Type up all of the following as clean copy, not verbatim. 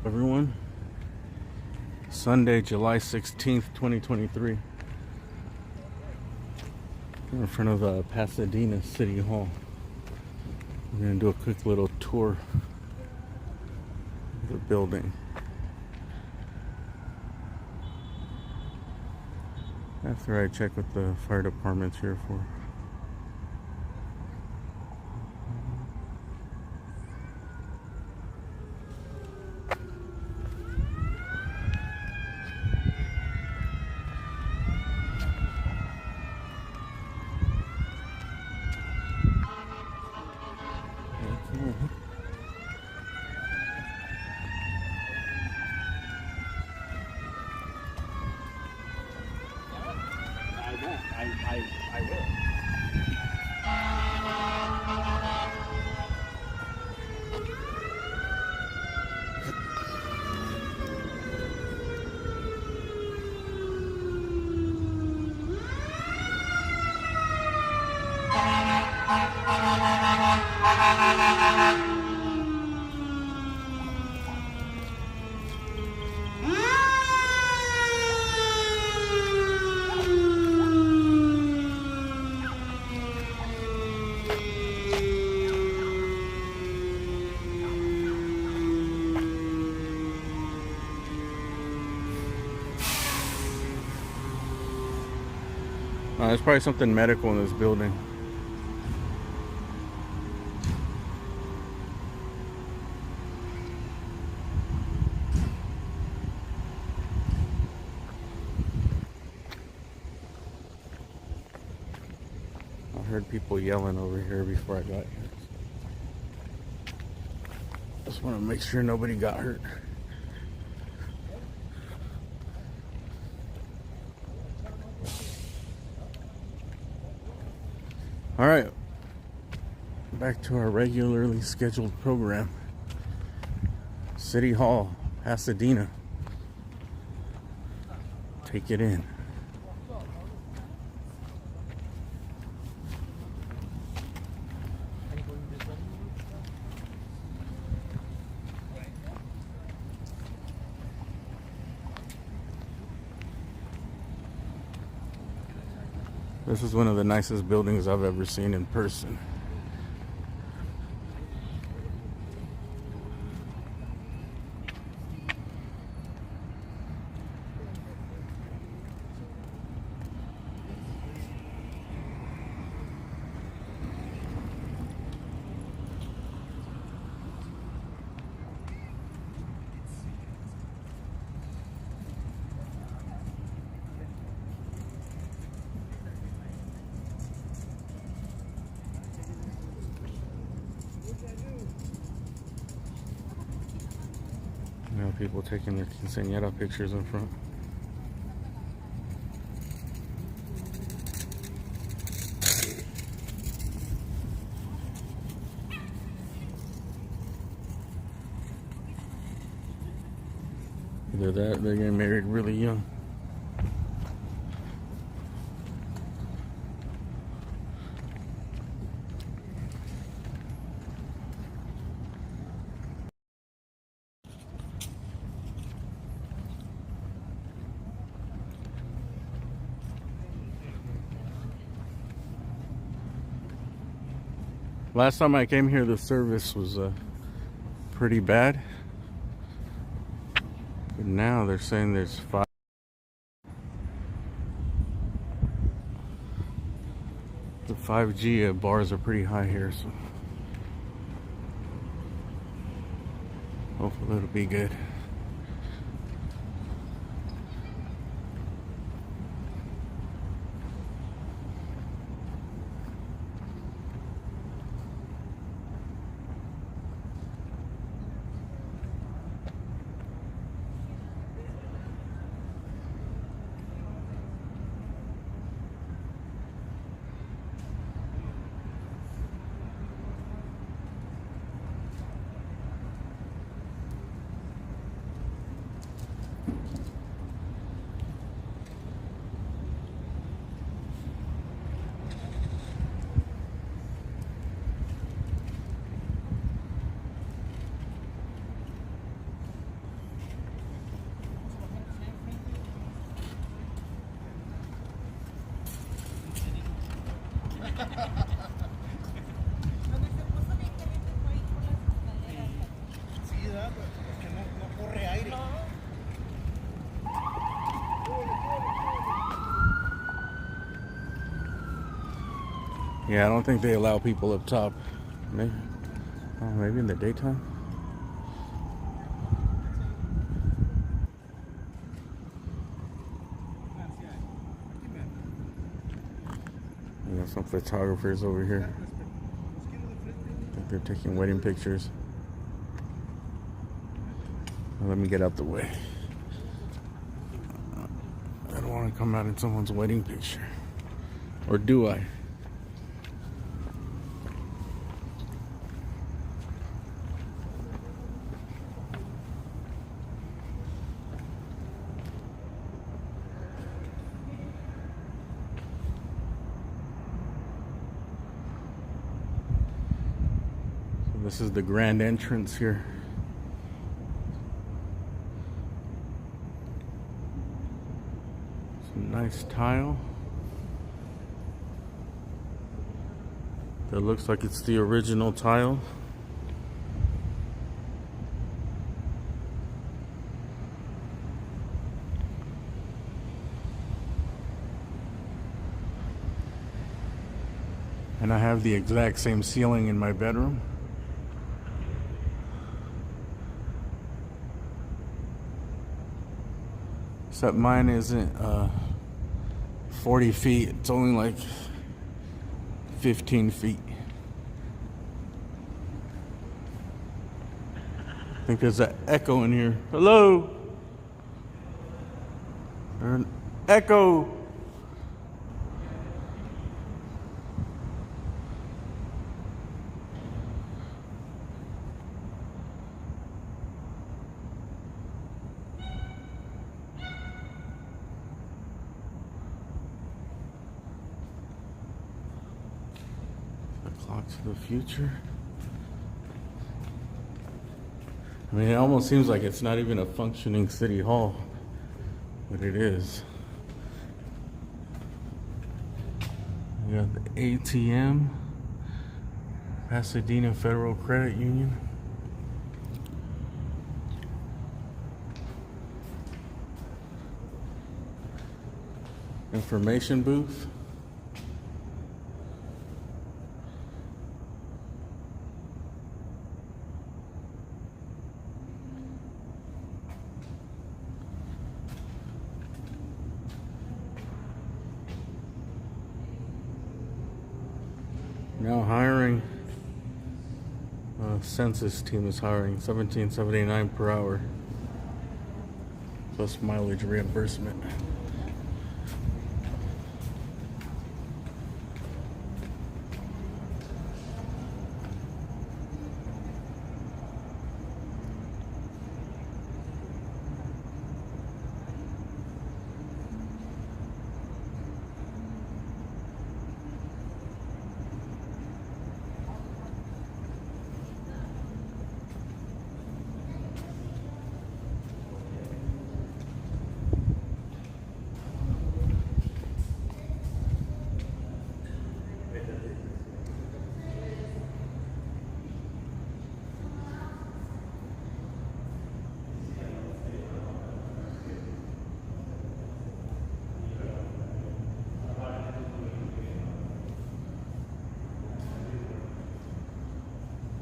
Everyone, Sunday, July 16th, 2023. We're in front of Pasadena City Hall. We're going to do a quick little tour of the building. After I check what the fire department's here for. I will. There's probably something medical in this building. I heard people yelling over here before I got here. Just want to make sure nobody got hurt. All right, back to our regularly scheduled program. City Hall, Pasadena. Take it in. This is one of the nicest buildings I've ever seen in person. You know, people taking their quinceañera pictures in front. Either that, they're getting married really young. Last time I came here, the service was pretty bad. But now they're saying there's 5. The 5G bars are pretty high here, so hopefully it'll be good. Yeah, I don't think they allow people up top. Maybe, oh, maybe in the daytime. We got some photographers over here. I think they're taking wedding pictures. Let me get out the way. I don't want to come out in someone's wedding picture. Or do I? So this is the grand entrance here. Some nice tile. That looks like it's the original tile. And I have the exact same ceiling in my bedroom. Except mine isn't 40 feet, it's only like 15 feet. I think there's an echo in here. Hello? There's an echo. Clock to the future. I mean, it almost seems like it's not even a functioning city hall, but it is. We got the ATM, Pasadena Federal Credit Union. Information booth. Now hiring. Census team is hiring $17.79 per hour plus mileage reimbursement.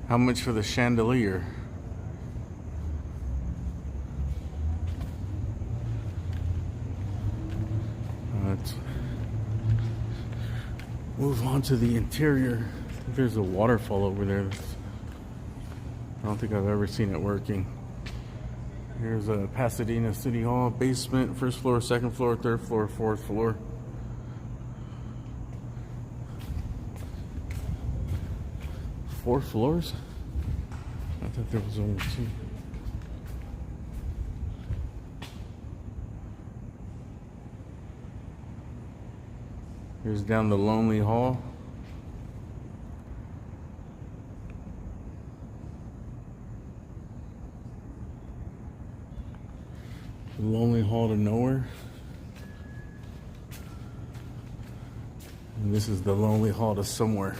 How much for the chandelier? Let's move on to the interior. I think there's a waterfall over there. I don't think I've ever seen it working. Here's a Pasadena City Hall basement, first floor, second floor, third floor, fourth floor. Four floors? I thought there was only two. Here's down the lonely hall. The lonely hall to nowhere. And this is the lonely hall to somewhere.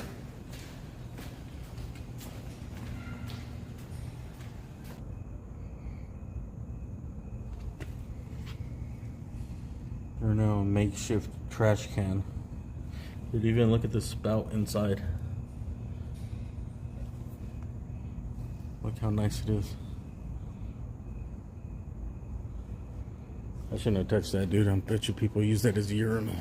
Or no, makeshift trash can. Dude, even look at the spout inside. Look how nice it is. I shouldn't have touched that, dude. I bet you people use that as a urinal.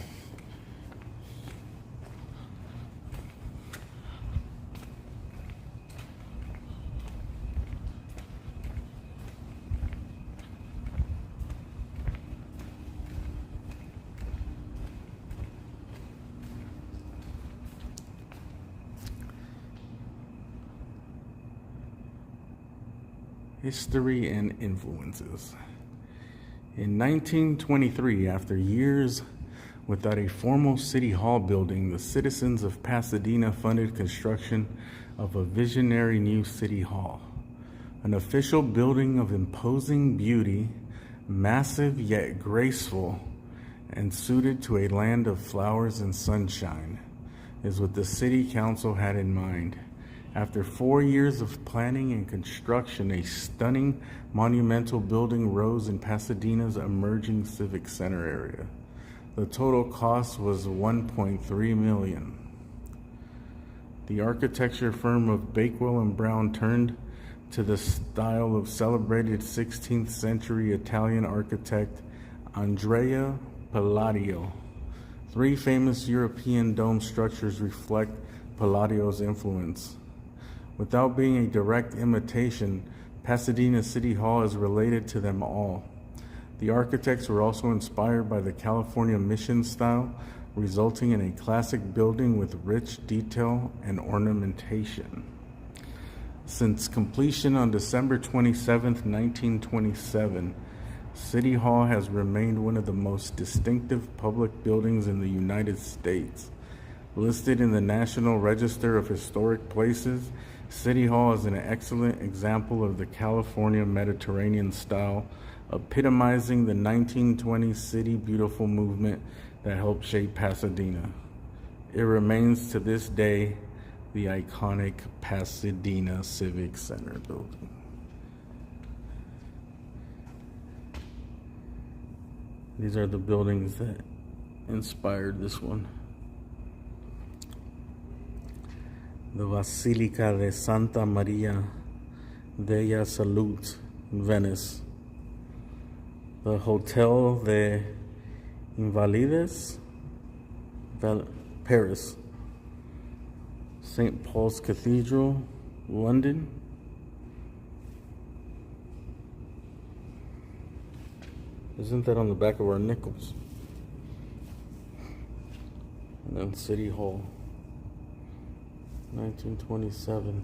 History and influences. In 1923, after years without a formal city hall building, the citizens of Pasadena funded construction of a visionary new city hall, an official building of imposing beauty, massive yet graceful, and suited to a land of flowers and sunshine, is what the city council had in mind. After 4 years of planning and construction, a stunning monumental building rose in Pasadena's emerging civic center area. The total cost was $1.3 million. The architecture firm of Bakewell and Brown turned to the style of celebrated 16th century Italian architect Andrea Palladio. 3 famous European dome structures reflect Palladio's influence. Without being a direct imitation, Pasadena City Hall is related to them all. The architects were also inspired by the California Mission style, resulting in a classic building with rich detail and ornamentation. Since completion on December 27, 1927, City Hall has remained one of the most distinctive public buildings in the United States. Listed in the National Register of Historic Places, City Hall is an excellent example of the California Mediterranean style, epitomizing the 1920s City Beautiful movement that helped shape Pasadena. It remains to this day the iconic Pasadena Civic Center building. These are the buildings that inspired this one. The Basilica de Santa Maria della Salute in Venice. The Hotel de Invalides, Paris. St. Paul's Cathedral, London. Isn't that on the back of our nickels? And then City Hall. 1927.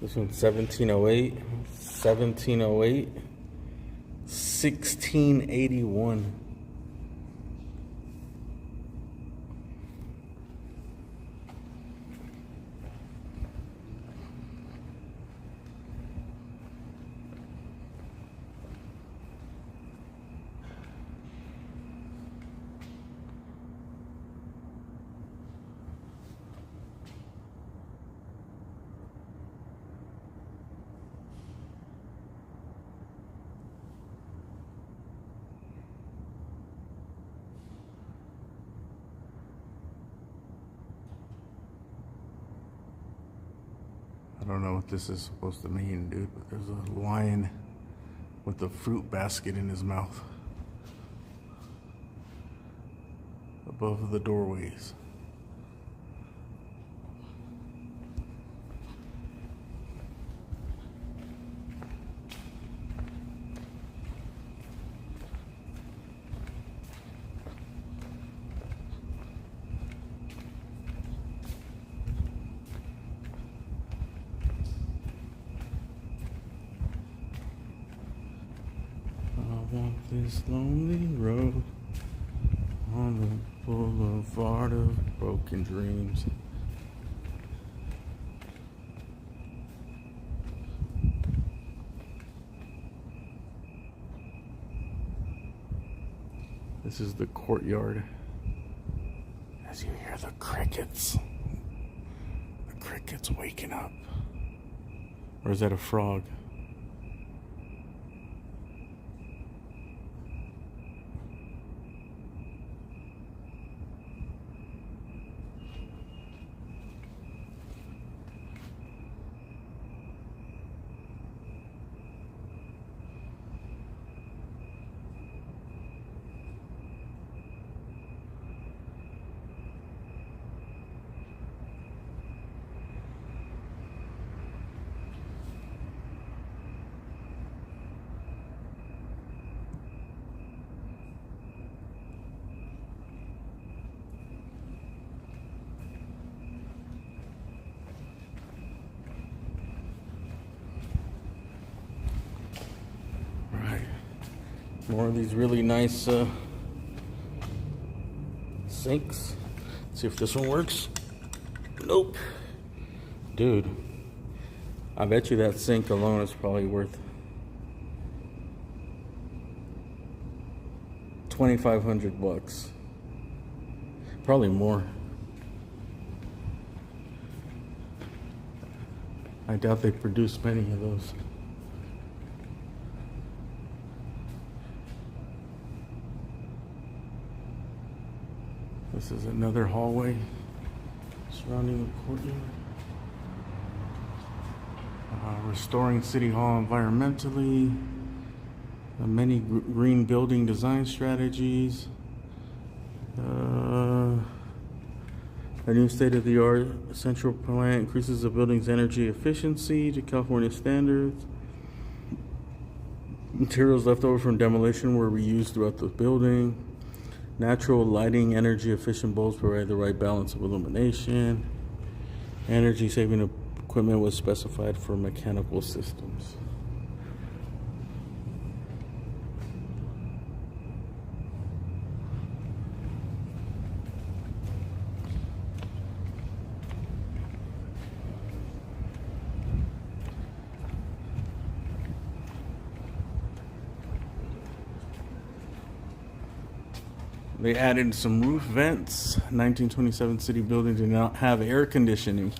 This one's 1708, 1708, 1681. I don't know what this is supposed to mean, dude, but there's a lion with a fruit basket in his mouth above the doorways. Want this lonely road on the boulevard of broken dreams. This is the courtyard. As you hear the crickets waking up. Or is that a frog? More of these really nice sinks. Let's see if this one works. Nope. Dude, I bet you that sink alone is probably worth $2,500. Probably more. I doubt they produce many of those. This is another hallway surrounding the courtyard. Restoring City Hall environmentally. Many green building design strategies. A new state-of-the-art central plant increases the building's energy efficiency to California standards. Materials left over from demolition were reused throughout the building. Natural lighting, energy efficient bulbs provide the right balance of illumination. Energy saving equipment was specified for mechanical systems. They added some roof vents. 1927 city buildings did not have air conditioning.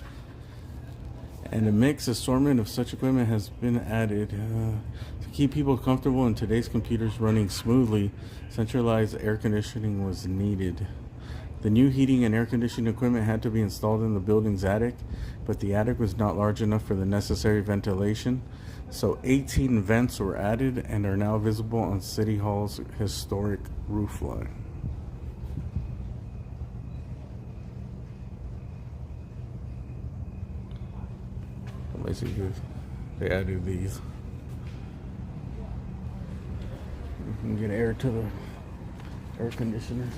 And a mixed assortment of such equipment has been added. To keep people comfortable in today's computers running smoothly, centralized air conditioning was needed. The new heating and air conditioning equipment had to be installed in the building's attic, but the attic was not large enough for the necessary ventilation. So 18 vents were added and are now visible on City Hall's historic roofline. Basically, they added these. You can get air to the air conditioners.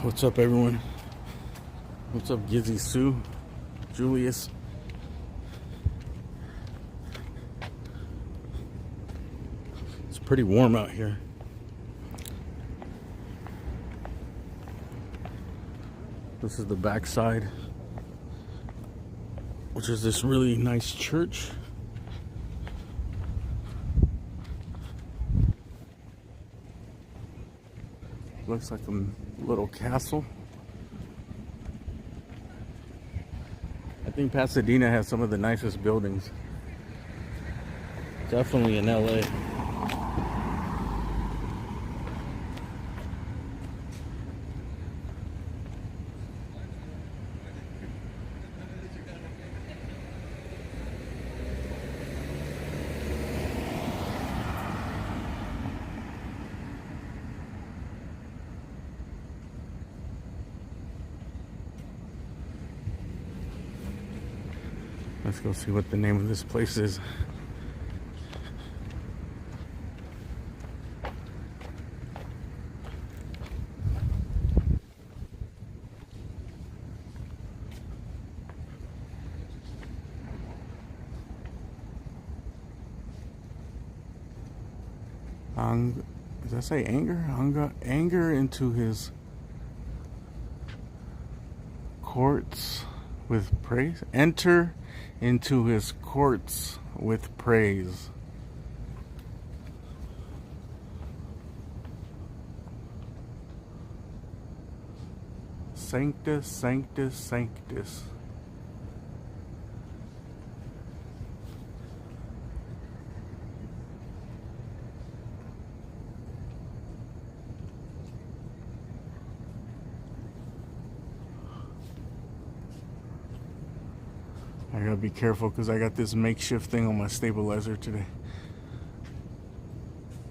What's up, everyone? What's up, Gizzy Sue, Julius? Pretty warm out here. This is the back side, which is this really nice church. Looks like a little castle. I think Pasadena has some of the nicest buildings. Definitely in LA. Let's go see what the name of this place is. Does that say anger? Anger into his courts with praise. Enter into his courts with praise. Sanctus, Sanctus, Sanctus. I gotta be careful because I got this makeshift thing on my stabilizer today.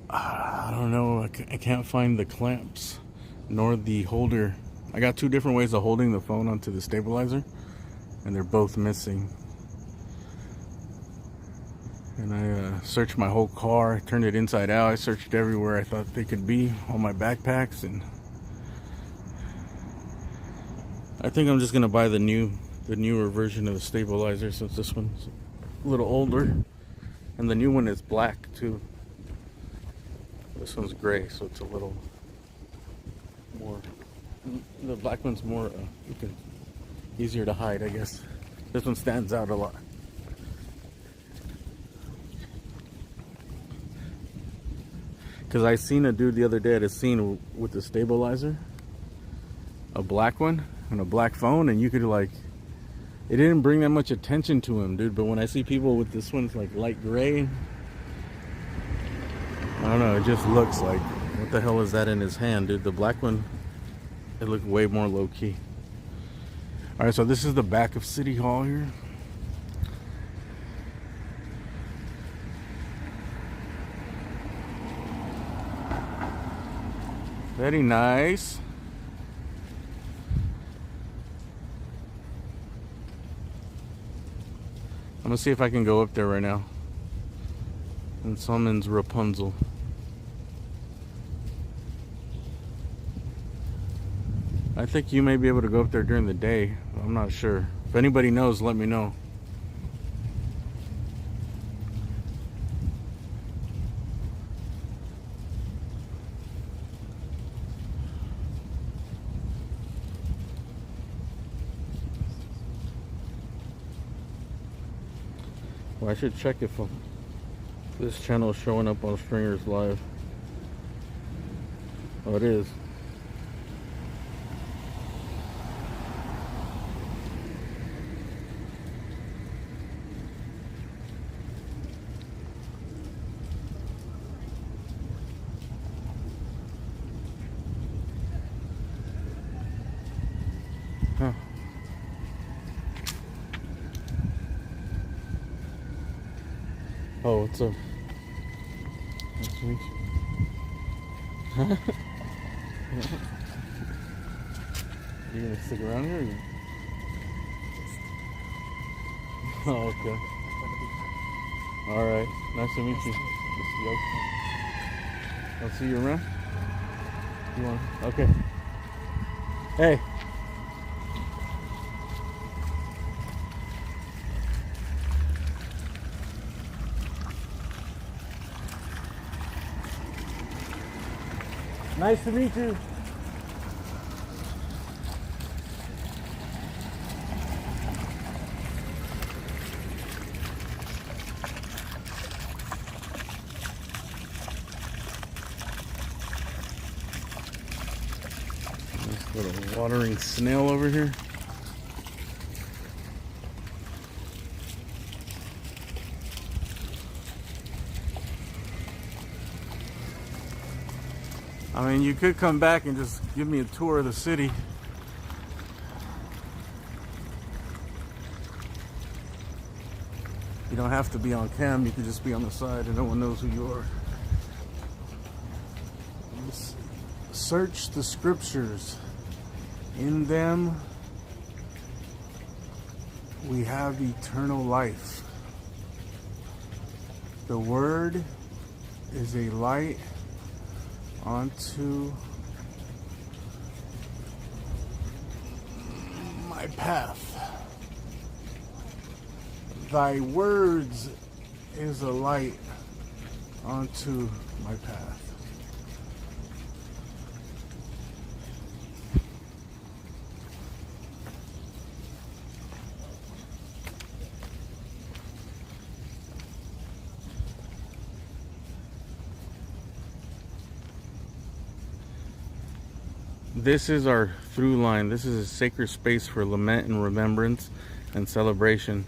I don't know, I can't find the clamps nor the holder. I got two different ways of holding the phone onto the stabilizer and they're both missing. And I searched my whole car, turned it inside out. I searched everywhere I thought they could be, all my backpacks, and I think I'm just gonna buy the newer version of the stabilizer since this one's a little older, and the new one is black too. This one's gray, so it's a little more. The black one's more easier to hide, I guess. This one stands out a lot. Because I seen a dude the other day at a scene with the stabilizer, a black one, and a black phone, and you could like, it didn't bring that much attention to him, dude. But when I see people with this one, it's like light gray. I don't know, it just looks like, what the hell is that in his hand, dude? The black one, it looked way more low-key. Alright, so this is the back of City Hall here. Very nice. I'm gonna see if I can go up there right now and summons Rapunzel. I think you may be able to go up there during the day. I'm not sure. If anybody knows, let me know. Well, I should check if this channel is showing up on Stringers Live. Oh, it is. Huh. Oh, what's up? Nice to meet you. You gonna stick around here? Or you... Oh, okay. All right. Nice to meet you. I'll see you around. You want? Okay. Hey. Nice to meet you. Nice little watering snail over here. I mean, you could come back and just give me a tour of the city. You don't have to be on cam, you could just be on the side and no one knows who you are. Just search the scriptures. In them, we have eternal life. The word is a light onto my path. Thy words is a light onto my path. This is our through line. This is a sacred space for lament and remembrance and celebration.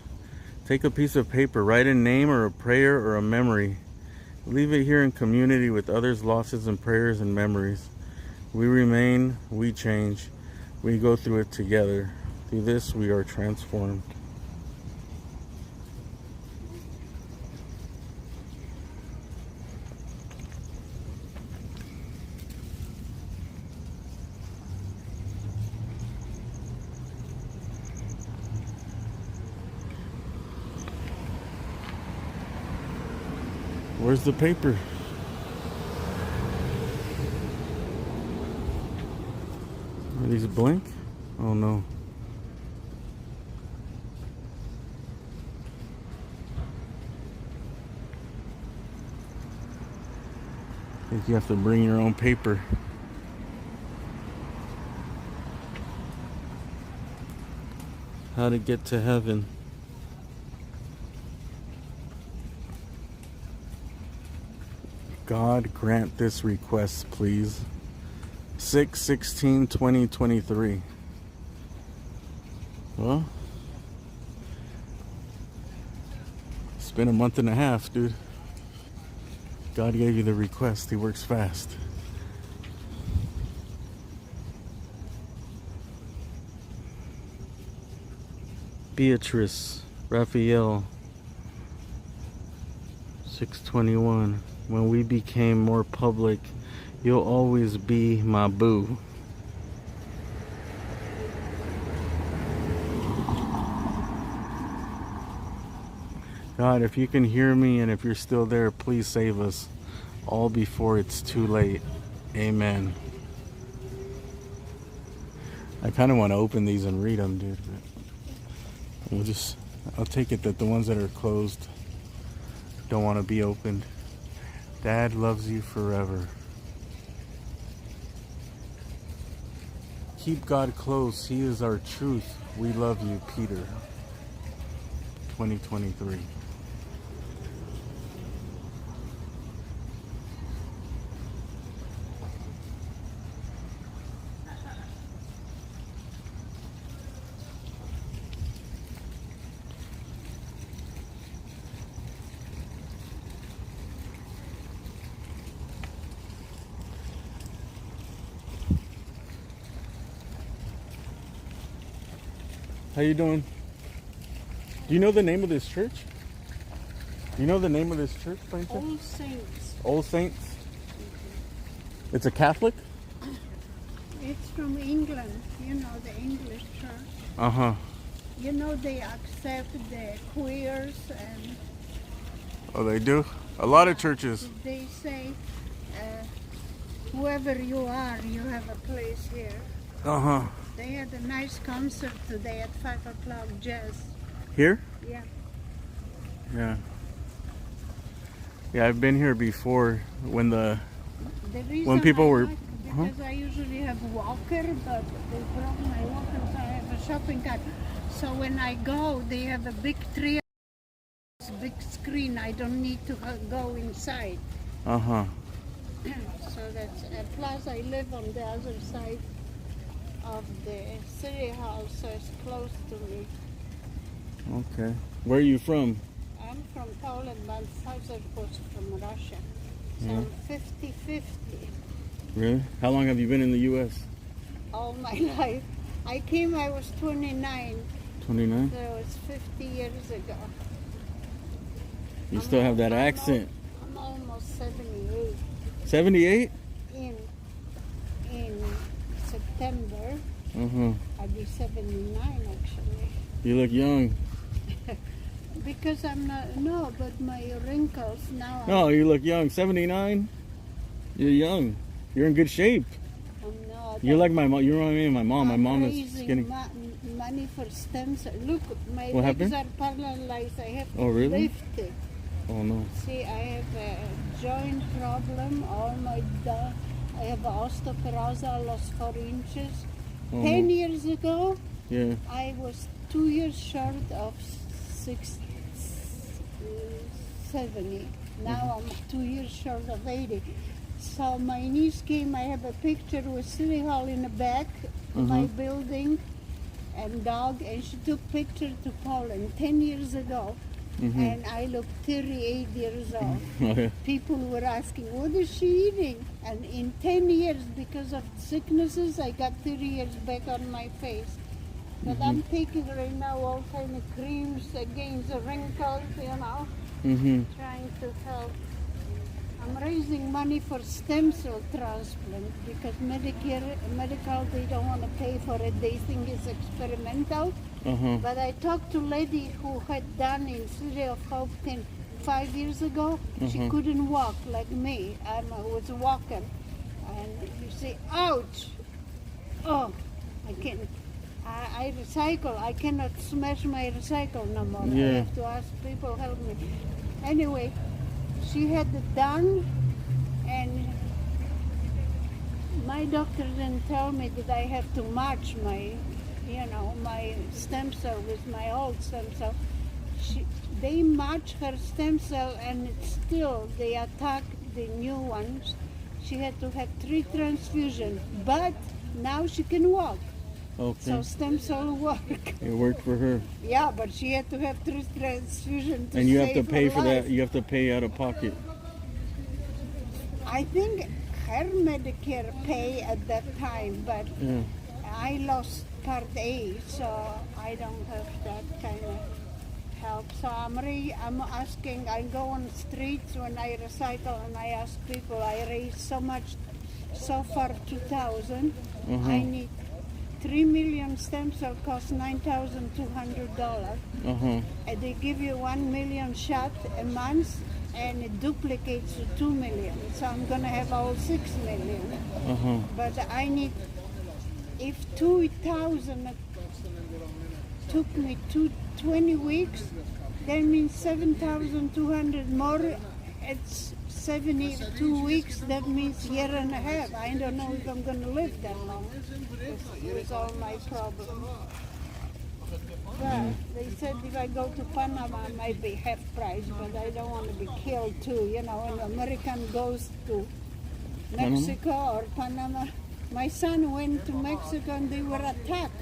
Take a piece of paper, write a name or a prayer or a memory. Leave it here in community with others' losses and prayers and memories. We remain, we change, we go through it together. Through this, we are transformed. Where's the paper? Are these blank? Oh no. think you have to bring your own paper. How to get to heaven. God grant this request, please. 6/16/2023. Well, it's been a month and a half, dude. God gave you the request. He works fast. Beatrice, Raphael, 6/21. When we became more public, you'll always be my boo. God, if you can hear me and if you're still there, please save us all before it's too late. Amen. I kind of want to open these and read them, dude. I'll take it that the ones that are closed don't want to be opened. Dad loves you forever. Keep God close. He is our truth. We love you, Peter. 2023. How you doing? Do you know the name of this church? Do you know the name of this church, by any chance? All Saints. All Saints? It's a Catholic? It's from England, you know, the English church. Uh-huh. You know, they accept the queers and... Oh, they do? A lot of churches. They say, whoever you are, you have a place here. Uh-huh. They had a nice concert today at 5 o'clock, jazz. Here? Yeah. Yeah. Yeah, I've been here before when people were... Because I usually have a walker, but they broke my walker, so I have a shopping cart. So when I go, they have a big tree, big screen. I don't need to go inside. Uh-huh. So that's... plus, I live on the other side of the city hall, so it's close to me. Okay. Where are you from? I'm from Poland, but father was from Russia. So Yeah. I'm 50-50 Really? How long have you been in the U.S.? all my life. I came, I was 29, 29? so it's 50 years ago. You still have that accent. I'm almost 78 78? in September. Uh-huh. I'll be 79 actually. You look young. Because I'm not, no, but my wrinkles now. No, you look young. 79? You're young. You're in good shape. I'm not. You're like my mom. You remind me of my mom. My I'm mom is raising skinny. Money for stem cells. Look, my What legs happened? are paralyzed. I have to Oh, really? lift it. Oh, no. See, I have a joint problem. I have osteoporosis. I lost 4 inches. Oh, 10 no. years ago, Yeah. I was 2 years short of 70. Now I'm 2 years short of 80. So my niece came. I have a picture with City Hall in the back, my building, and dog. And she took picture to Poland 10 years ago. And I look 38 years old. Okay. People were asking, what is she eating? And in 10 years, because of sicknesses, I got 30 years back on my face. But I'm taking right now all kind of creams against the wrinkles, you know, trying to help. I'm raising money for stem cell transplant because medical, they don't want to pay for it. They think it's experimental. But I talked to a lady who had done in City of Hope 5 years ago. She couldn't walk like me. I was a walker. And you say, ouch! Oh, I can't. I recycle. I cannot smash my recycle no more. Yeah. I have to ask people help me. Anyway, she had it done, and My doctor didn't tell me that I have to match my stem cell with my old stem cell. They match her stem cell, and still they attack the new ones. She had to have 3 transfusions, but now she can walk. Okay. So stem cell work. It worked for her. Yeah, but she had to have 3 transfusions to And you have to save pay her for life. that. You have to pay out of pocket. I think her Medicare pay at that time, but Yeah. I lost Part A, so I don't have that kind of help. So I'm asking. I go on streets when I recital and I ask people. I raised so much, so far 2,000. I need 3 million stem cell costs $9,200. And they give you 1 million shot a month, and it duplicates to 2 million. So I'm gonna have all 6 million. But I need, if 2,000 took me 20 weeks, that means 7,200 more. It's 72 weeks. That means year and a half. I don't know if I'm gonna live that long with all my problems. But they said if I go to Panama, I might be half price, but I don't want to be killed too. You know, when an American goes to Mexico or Panama. My son went to Mexico and they were attacked.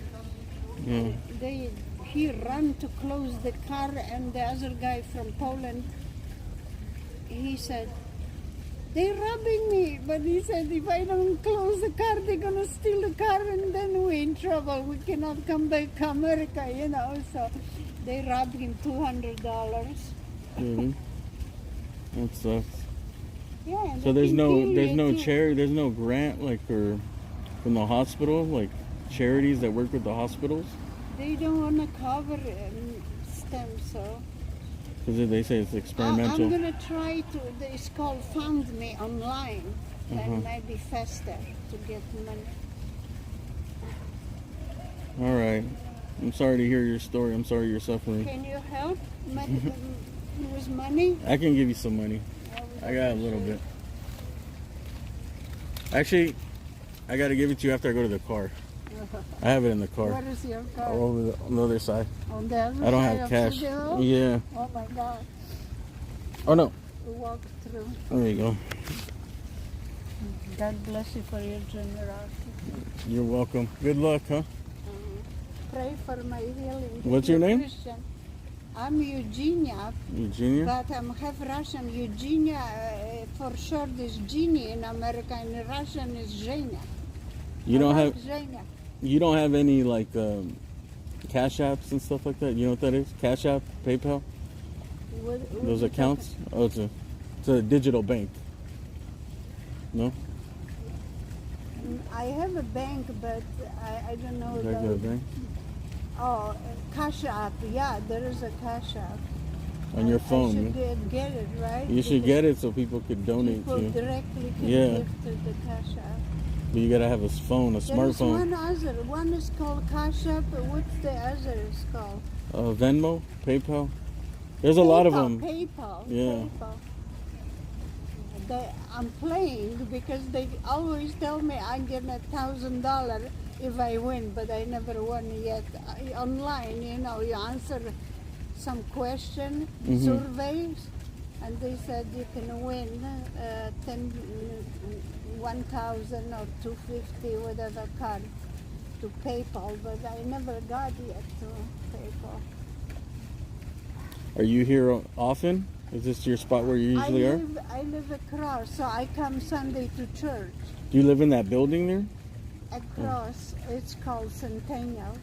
He ran to close the car, and the other guy from Poland, he said, they're robbing me. But he said, if I don't close the car, they're going to steal the car, and then we're in trouble. We cannot come back to America, you know. So they robbed him $200. Really? That sucks. Yeah. So there's no grant like from the hospital, like charities that work with the hospitals? They don't want to cover stem cell. Because they say it's experimental. I'm going to try to, it's called Found Me online. That might be faster to get money. All right. I'm sorry to hear your story. I'm sorry you're suffering. Can you help with money? I can give you some money. I got a little bit. Actually, I got to give it to you after I go to the car. I have it in the car. What is your car? Over on the other side. On the other I don't side have of cash. the road? Yeah. Oh my God. Oh no. Walk through. There you go. God bless you for your generosity. You're welcome. Good luck, huh? Pray for my healing. What's your name? Christian. I'm Eugenia. Eugenia? But I'm half Russian. Eugenia, for short, is Genie in America, and in Russian is Zhenya. You don't have Zhenya. You don't have any like cash apps and stuff like that? You know what that is? Cash app, PayPal? What Those accounts? Oh, it's a digital bank. No? I have a bank, but I don't know. Regular bank? Oh, Cash App. Yeah, there is a Cash App. On your I phone? should get it, right? You should get it so people could donate People to you. directly can Yeah. give to the Cash App. But you gotta have a phone, a There's smartphone. one other. One is called Cash App. What's the other is called? Venmo, PayPal. There's a lot of them. PayPal. Yeah. PayPal. I'm playing because they always tell me I get $1,000 if I win, but I never won yet. Online, you know, you answer some question, surveys, and they said you can win 1,000 or 250, whatever card to PayPal, but I never got yet to PayPal. Are you here often? Is this your spot where you usually are? I live across, so I come Sunday to church. Do you live in that building there? Across, it's called Centennial.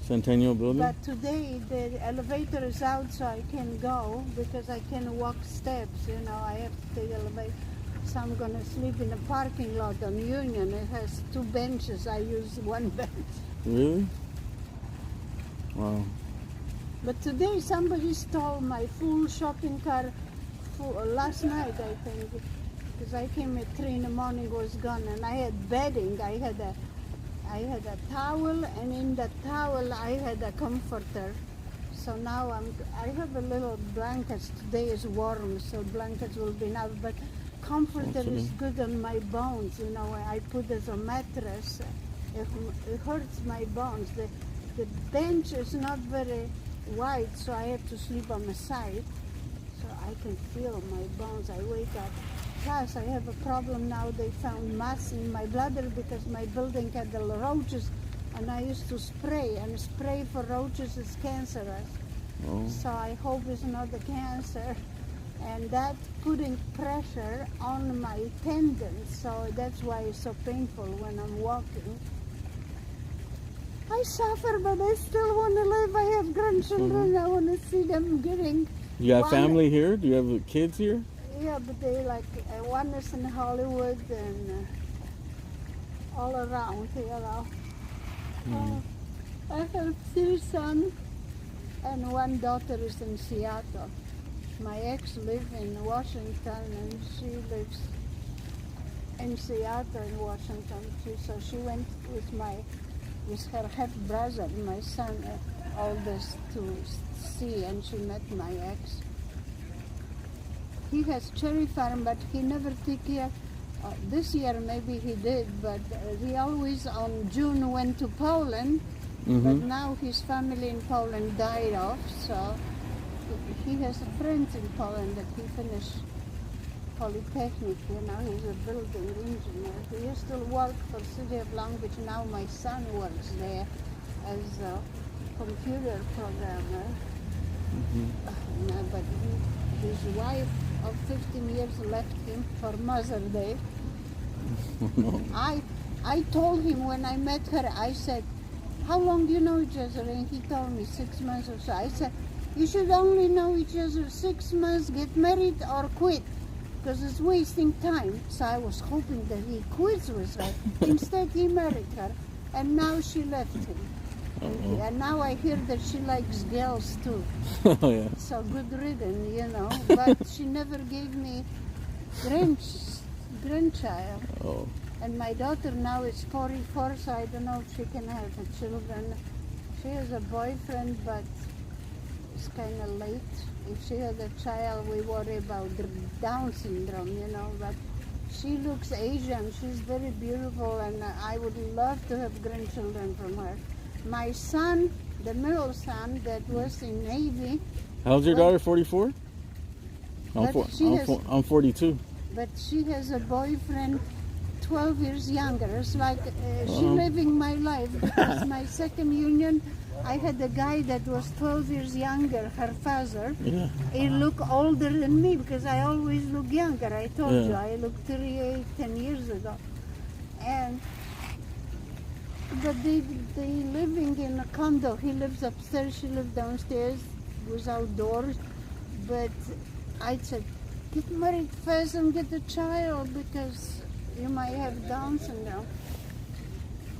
Centennial building? But today the elevator is out, so I can go because I can walk steps. You know, I have to take the elevator. So I'm gonna sleep in a parking lot on Union. It has 2 benches. I use 1 bench. Really? Wow. But today somebody stole my full shopping cart last night, I think, because I came at 3 in the morning, was gone, and I had bedding. I had a towel, and in the towel I had a comforter. So now I have a little blankets. Today is warm, so blankets will be enough. But comforter is good on my bones. You know, I put as a mattress. It hurts my bones. The bench is not very wide, so I have to sleep on the side. So I can feel my bones. I wake up. Plus, I have a problem now. They found mass in my bladder because my building had the roaches, and I used to spray, and spray for roaches is cancerous. Oh. So I hope it's not the cancer. And that putting pressure on my tendons, so that's why it's so painful when I'm walking. I suffer, but I still want to live. I have grandchildren. I want to see them getting. You got family here? Do you have kids here? Yeah, but they like, one is in Hollywood and all around, you know. I have 3 sons and 1 daughter is in Seattle. My ex lives in Washington and she lives in Seattle in Washington too. So she went with her half brother, my son, oldest, to see, and she met my ex. He has cherry farm, but he never took care. This year maybe he did, but he always on June went to Poland. But now his family in Poland died off, so he has friends in Poland that he finished Polytechnic. You know, he's a building engineer. He used to work for City of Long Beach. Now my son works there as a computer programmer. But his wife of 15 years left him for Mother's Day. I told him when I met her, I said, how long do you know each other? And he told me 6 months or so. I said, you should only know each other 6 months, get married or quit, because it's wasting time. So I was hoping that he quits with her. Instead, he married her, and now she left him. And now I hear that she likes girls too. Oh, yeah. So good riddance, you know. But she never gave me grandchild. Oh. And my daughter now is 44, so I don't know if she can have the children. She has a boyfriend, but it's kind of late. If she had a child, we worry about Down syndrome, you know. But she looks Asian. She's very beautiful, and I would love to have grandchildren from her. My son, the middle son that was in Navy. How's your daughter? 44? I'm 42. But she has a boyfriend 12 years younger. It's like she living my life. Because my second union, I had a guy that was 12 years younger, her father. Yeah. He looked older than me because I always look younger. I told you, I looked 38 10 years ago. But they living in a condo. He lives upstairs, she lives downstairs without doors. But I said, get married first and get a child because you might have Down syndrome.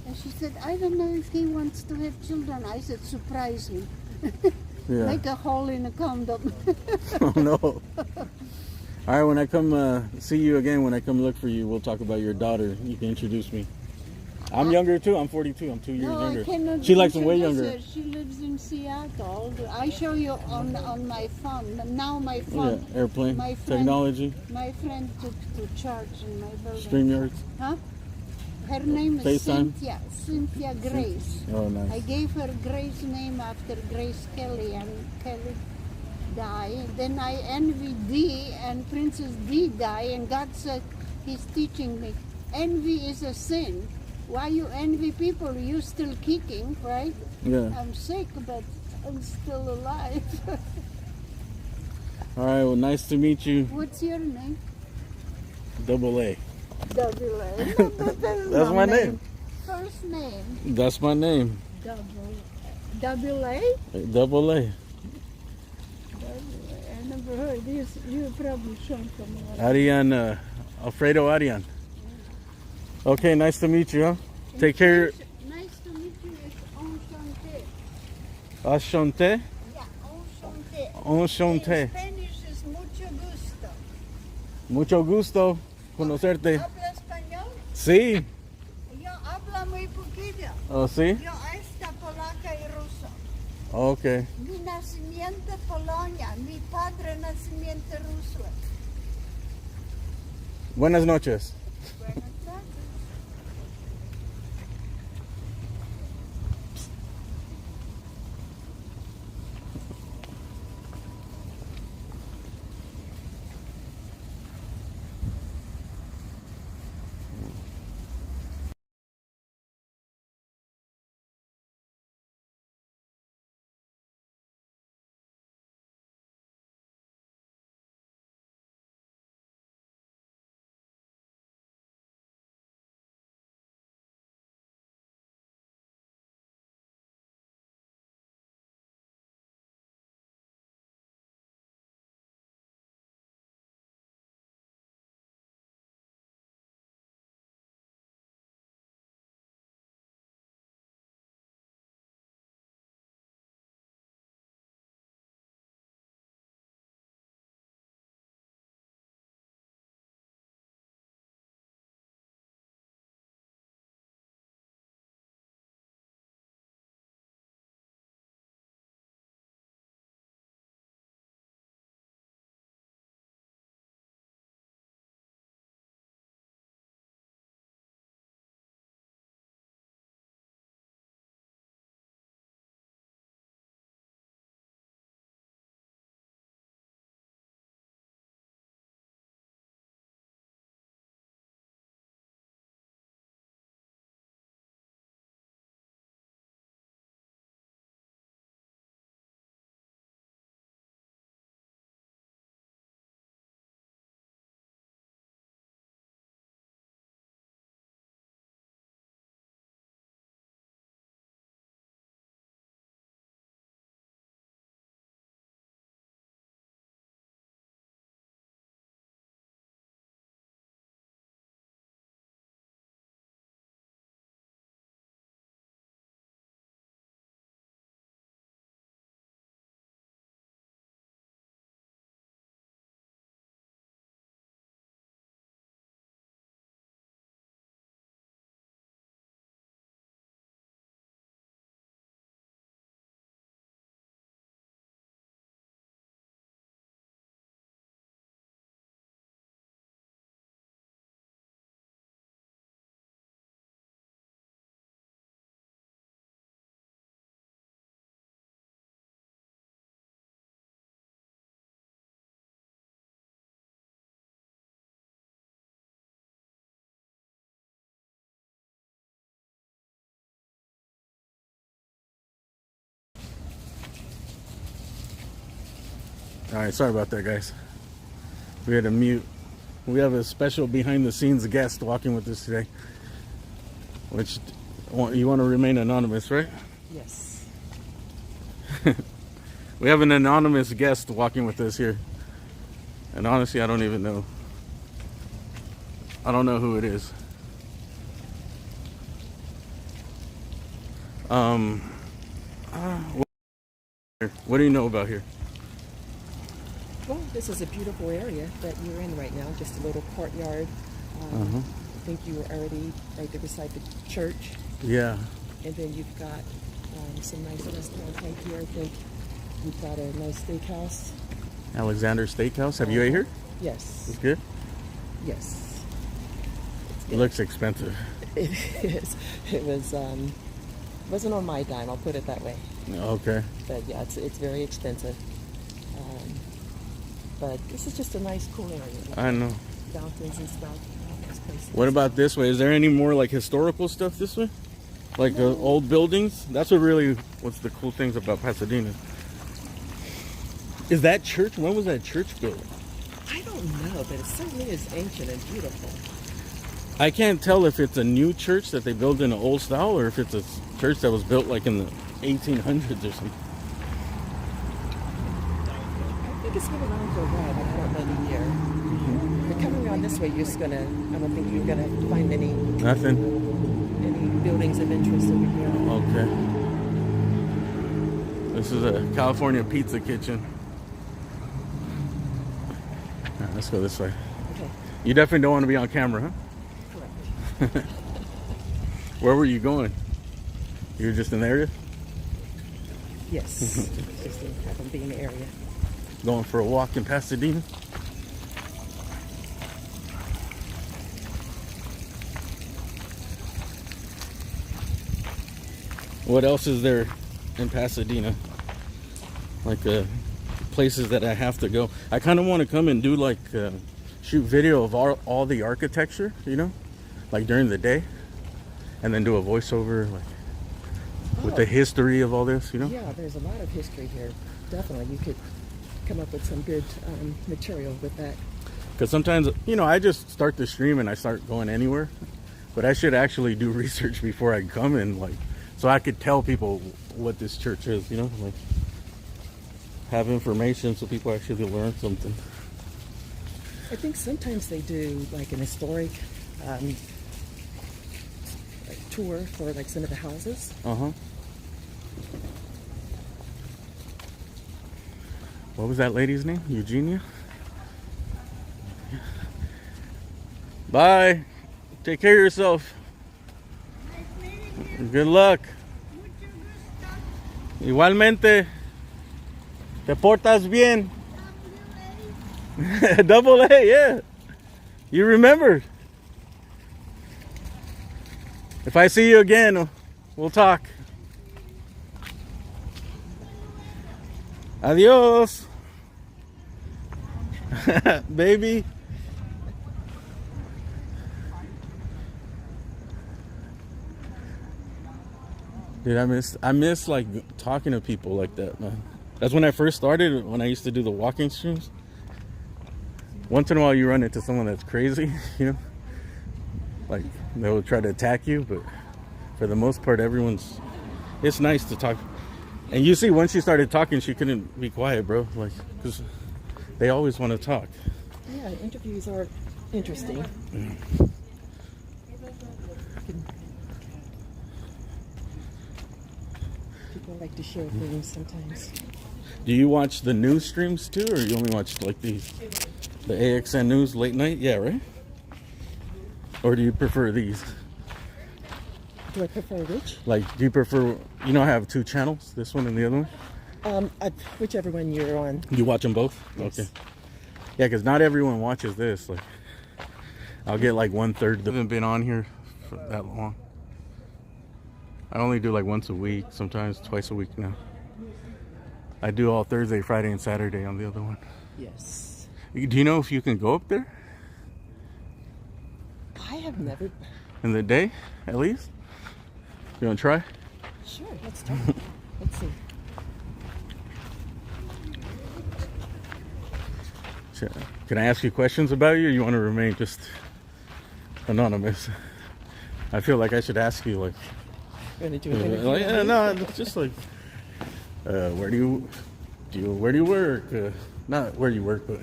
And she said, I don't know if he wants to have children. I said, surprise him. Make a hole in a condom. Oh, no. All right, when I come see you again, when I come look for you, we'll talk about your daughter. You can introduce me. I'm younger too. I'm 42. I'm 2 years younger. I cannot. She likes him way younger. Her. She lives in Seattle. I show you on my phone. Now my phone. Yeah, airplane. My friend, technology. My friend took to church in my building. StreamYards. Huh? Her name is FaceTime? Cynthia Grace. Oh, nice. I gave her Grace name after Grace Kelly, and Kelly died. Then I envied Dee, and Princess Dee died, and God said, He's teaching me, envy is a sin. Why you envy people? You still kicking, right? Yeah. I'm sick, but I'm still alive. All right. Well, nice to meet you. What's your name? Double A. Double A. No, That's my name. First name. That's my name. Double A? Double A. I never heard this. You probably shown from Arian, Alfredo Arian. Okay, nice to meet you, huh? Take care. Nice to meet you. It's enchanté. Enchanté? Yeah, enchanté. Enchanté. In Spanish is mucho gusto. Mucho gusto conocerte. ¿Habla español? Sí. Yo hablo muy poquito. Oh, sí? Yo esta polaca y ruso. Okay. Mi nacimiento, Polonia. Mi padre nacimiento, Rusia. Buenas noches. Buenas tardes. All right, sorry about that, guys. We had to mute. We have a special behind-the-scenes guest walking with us today. Which you want to remain anonymous, right? Yes. We have an anonymous guest walking with us here, and honestly, I don't even know. I don't know who it is. What do you know about here? Well, this is a beautiful area that you're in right now, just a little courtyard. I think you were already right there beside the church. Yeah. And then you've got some nice restaurants right here. I think you've got a nice steakhouse. Alexander Steakhouse. Have you ate here? Yes. It's good? Yes. It looks expensive. It is. It was, wasn't on my dime, I'll put it that way. Okay. But yeah, it's very expensive. But this is just a nice, cool area. I know. Fountains and stuff. This place. What about this way? Is there any more like historical stuff this way? Like the old buildings? That's what's the cool things about Pasadena. Is that church? When was that church built? I don't know, but it certainly is ancient and beautiful. I can't tell if it's a new church that they built in an old style or if it's a church that was built like in the 1800s or something. I think it's been around for a while, but I don't know the year. But coming around this way, I don't think you're gonna find any buildings of interest over here. Okay. This is a California pizza kitchen. All right, let's go this way. Okay, You definitely don't want to be on camera, huh? correct. Where were you going? You were just in the area? Yes, just happen to be in the area. Going for a walk in Pasadena? What else is there in Pasadena? Like places that I have to go. I kind of want to come and do like shoot video of all the architecture, you know, like during the day, and then do a voiceover like with the history of all this, you know. Yeah, there's a lot of history here. Definitely, you could come up with some good material with that. Because sometimes, you know, I just start the stream and I start going anywhere, but I should actually do research before I come in, like, so I could tell people what this church is, you know, like have information so people actually learn something. I think sometimes they do like an historic like tour for like some of the houses. What was that lady's name? Eugenia? Bye. Take care of yourself. Good luck. Igualmente. Te portas bien. Double A, yeah. You remembered. If I see you again, we'll talk. Adios. Baby. Dude, I miss like talking to people like that, man. That's when I first started, when I used to do the walking streams. Once in a while you run into someone that's crazy, you know? Like they will try to attack you, but for the most part it's nice to talk. And you see, once she started talking, she couldn't be quiet, bro. Like, because they always want to talk. Yeah, interviews are interesting. People like to share things sometimes. Do you watch the news streams too, or you only watch like the AXN news late night? Yeah, right? Or do you prefer these? Do I prefer which? Like, do you prefer, you know, I have two channels, this one and the other one? Whichever one you're on. You watch them both? Yes. Okay. Yeah, because not everyone watches this. Like, I'll get like 1/3. I haven't been on here for that long. I only do like once a week, sometimes twice a week now. I do all Thursday, Friday, and Saturday on the other one. Yes. Do you know if you can go up there? I have never. In the day, at least? You want to try? Sure, let's try. Let's see. Can I ask you questions about you, or you want to remain just anonymous? I feel like I should ask you, like, Gonna do an interview? like, yeah, no, it's just like, where do you work? Not where you work, but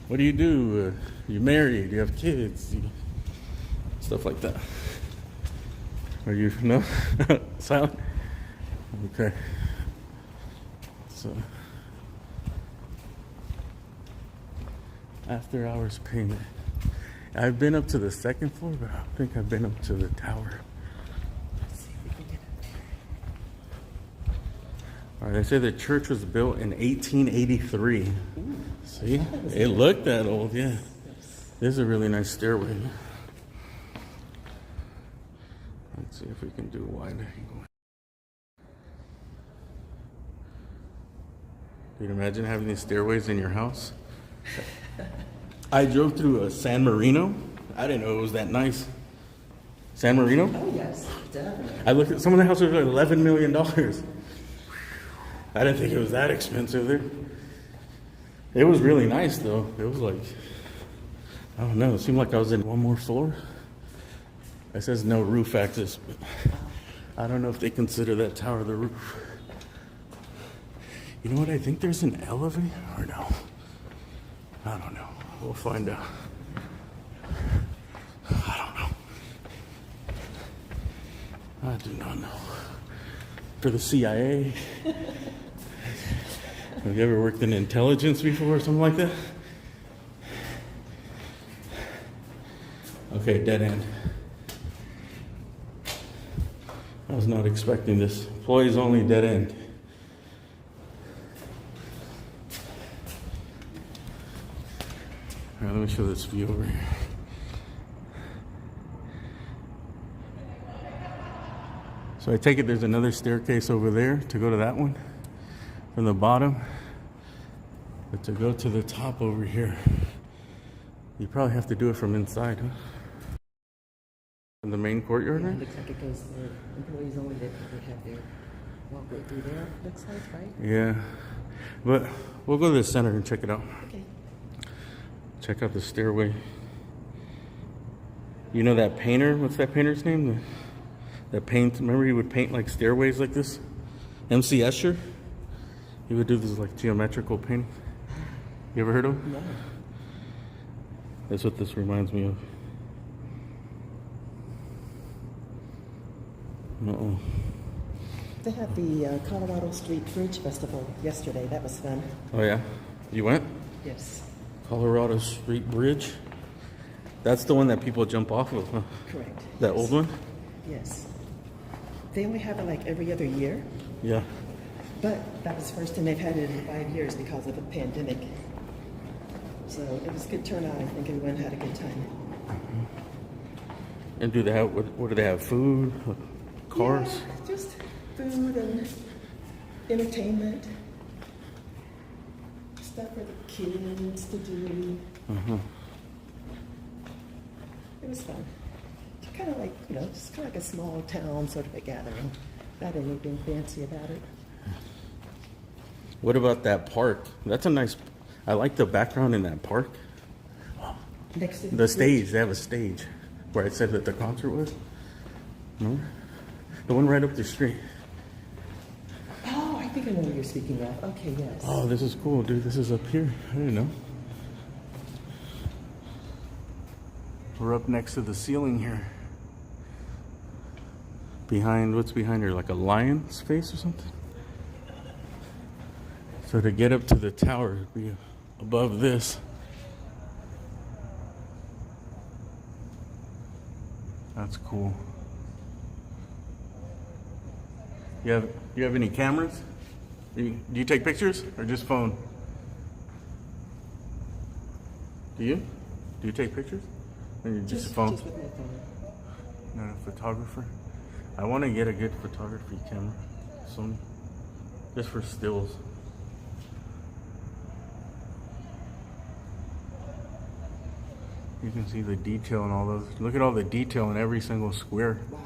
what do you do? You married? Do you have kids? Stuff like that. Are you no silent? Okay. So after hours payment. I've been up to the second floor, but I don't think I've been up to the tower. Let's see if we can get it. All right, they say the church was built in 1883. Ooh. See, it looked that old, yeah. Yes. This is a really nice stairway. Let's see if we can do a wide angle. Can you imagine having these stairways in your house? I drove through San Marino. I didn't know it was that nice. San Marino? Oh, yes, definitely. I looked at some of the houses were like $11 million. I didn't think it was that expensive there. It was really nice though. It was like, I don't know, it seemed like I was in one more floor. It says no roof access, but I don't know if they consider that tower the roof. You know what, I think there's an elevator, or no? I don't know. We'll find out. I don't know. I do not know. For the CIA. Have you ever worked in intelligence before or something like that? Okay, dead end. I was not expecting this. Employees only, dead end. All right, let me show this view over here. So I take it there's another staircase over there to go to that one from the bottom. But to go to the top over here, you probably have to do it from inside, huh? In the main courtyard, Yeah, right? it looks like it goes for employees only. They probably have their walkway through there, looks like, right? Yeah. But we'll go to the center and check it out. Okay. Check out the stairway. You know that painter? What's that painter's name? That paint. Remember he would paint like stairways like this? MC Escher? He would do this like geometrical painting. You ever heard of him? No. That's what this reminds me of. Uh-oh. They had the Colorado Street Bridge Festival yesterday. That was fun. Oh yeah? You went? Yes. Colorado Street Bridge? That's the one that people jump off of, huh? Correct. That Yes. old one? Yes. They only have it like every other year, Yeah. but that was the first time they've had it in 5 years because of the pandemic. So it was a good turnout. I think everyone had a good time. And do they have, what do they have? Food? Cars? Yeah, just food and entertainment. Stuff for the kids to do. Uh-huh. It was fun. Kind of like, just kind of like a small town sort of a gathering. Not anything fancy about it. What about that park? That's a nice, I like the background in that park. Next to The stage, they have a stage where I said that the concert was. Remember? The one right up the street. Oh, I think I know what you're speaking of. Okay, yes. Oh, this is cool, dude. This is up here. I didn't know. We're up next to the ceiling here. Behind, what's behind her? Like a lion's face or something? So to get up to the tower, it'd be above this. That's cool. You have any cameras? Do you take pictures or just phone? Do you? Do you take pictures? Or you just a phone? Just with my phone. Not a photographer? I want to get a good photography camera. Some, just for stills. You can see the detail in all those. Look at all the detail in every single square. Wow.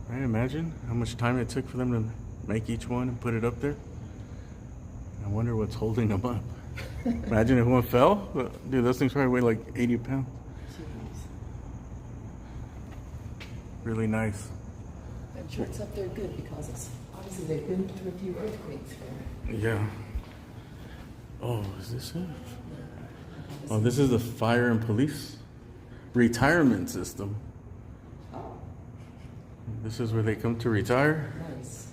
Right? Imagine how much time it took for them to make each one and put it up there. I wonder what's holding them up. Imagine if one fell. Dude, those things probably weigh like 80 pounds. Jeez. Really nice. I'm sure it's up there good because it's obviously they've been through a few earthquakes there. Yeah. Oh, is this it? Oh, this is the fire and police retirement system. Oh, This is where they come to retire. nice.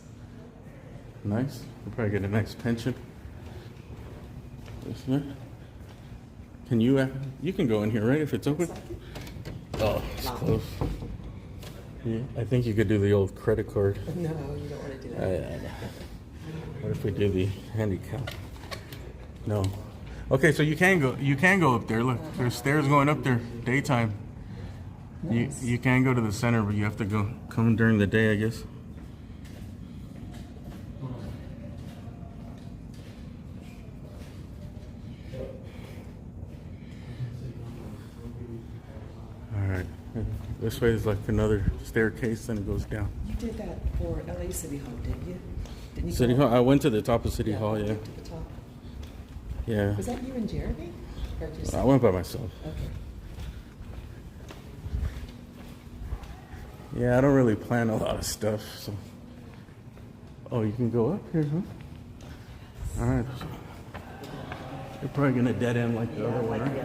Nice. They'll probably get a nice pension. This one. Can you can go in here, right, if it's open? Oh, it's close. Yeah, I think you could do the old credit card. No, you don't want to do that. What if we do the handicap? No. Okay, so you can go up there. Look, there's stairs going up there daytime. Nice. You can go to the center, but you have to come during the day, I guess. All right. This way is like another staircase, and it goes down. You did that for LA City Hall, didn't you? Didn't you City go Hall. I went to the top of City Hall. you Yeah. went to the top. Yeah. Was that you and Jeremy? Or just... I went by myself. Okay. Yeah, I don't really plan a lot of stuff, so. Oh, you can go up here, huh? All right. You're probably gonna dead end like the other one, right?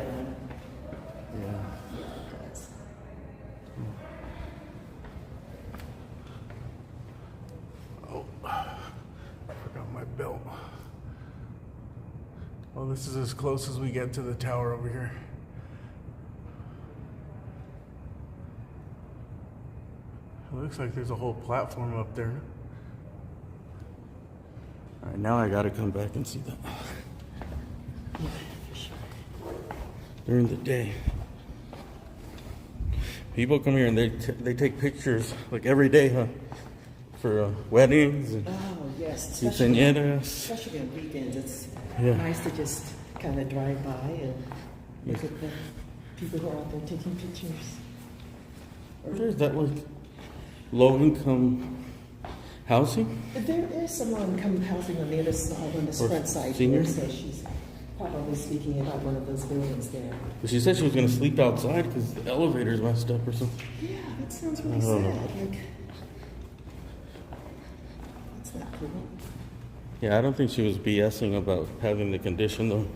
Yeah. Oh, I forgot my belt. Oh, this is as close as we get to the tower over here. It looks like there's a whole platform up there. All right, now I gotta come back and see that. During the day, people come here and they take pictures like every day, huh? for weddings and Oh, yes. quinceañeras. Especially on weekends. It's Yeah. nice to just kind of drive by and look at the people who are out there taking pictures. Is that like low income housing? There is some low-income housing on the other side, on this Or front side. seniors? Here, so she's probably speaking about one of those buildings there. But she said she was going to sleep outside because the elevator's messed up or something. Yeah, that sounds really Oh. sad. Like, that's not cool. Yeah, I don't think she was BSing about having the condition though.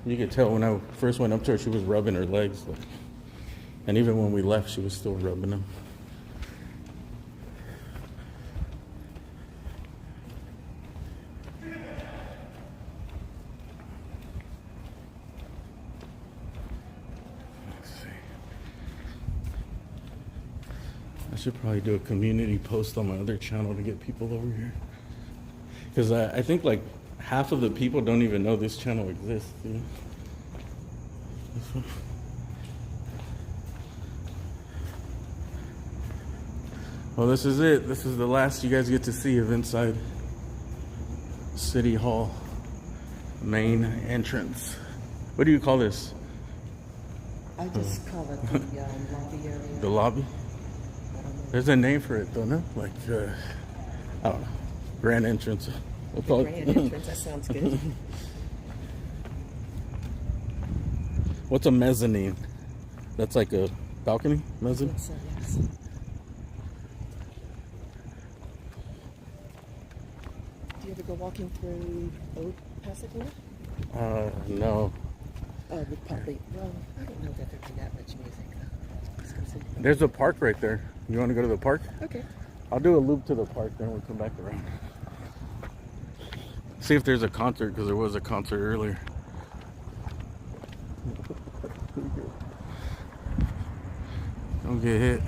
You could tell when I first went up to her, she was rubbing her legs. Like, and even when we left, she was still rubbing them. Let's see. I should probably do a community post on my other channel to get people over here. Because I think like half of the people don't even know this channel exists. You know? This one. Well, this is it. This is the last you guys get to see of inside City Hall main entrance. What do you call this? I just call it the lobby area. The lobby? I don't know. There's a name for it, though, no? Like, I don't know. Grand entrance. We'll call Grand it. entrance, that sounds good. What's a mezzanine? That's like a balcony? Mezzanine? Yes, yes. Do you ever go walking through old Pasadena? No. Oh, would probably. Well, I don't know that there'd be that much music. I was gonna say- There's a park right there. You want to go to the park? Okay. I'll do a loop to the park, then we'll come back around. See if there's a concert, because there was a concert earlier. Don't get hit.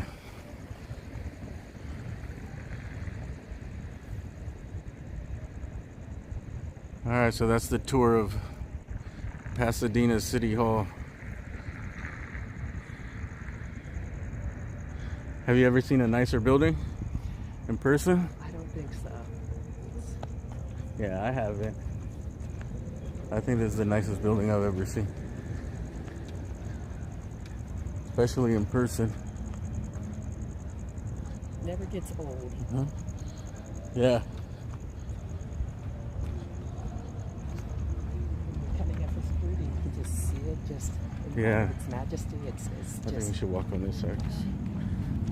Alright, so that's the tour of Pasadena City Hall. Have you ever seen a nicer building in person? I don't think so. Yeah, I haven't. I think this is the nicest building I've ever seen. Especially in person. Never gets old. Huh? Yeah. Coming up for security, you can just see it, just in Yeah. all its majesty. It's I think we just. should walk on this side.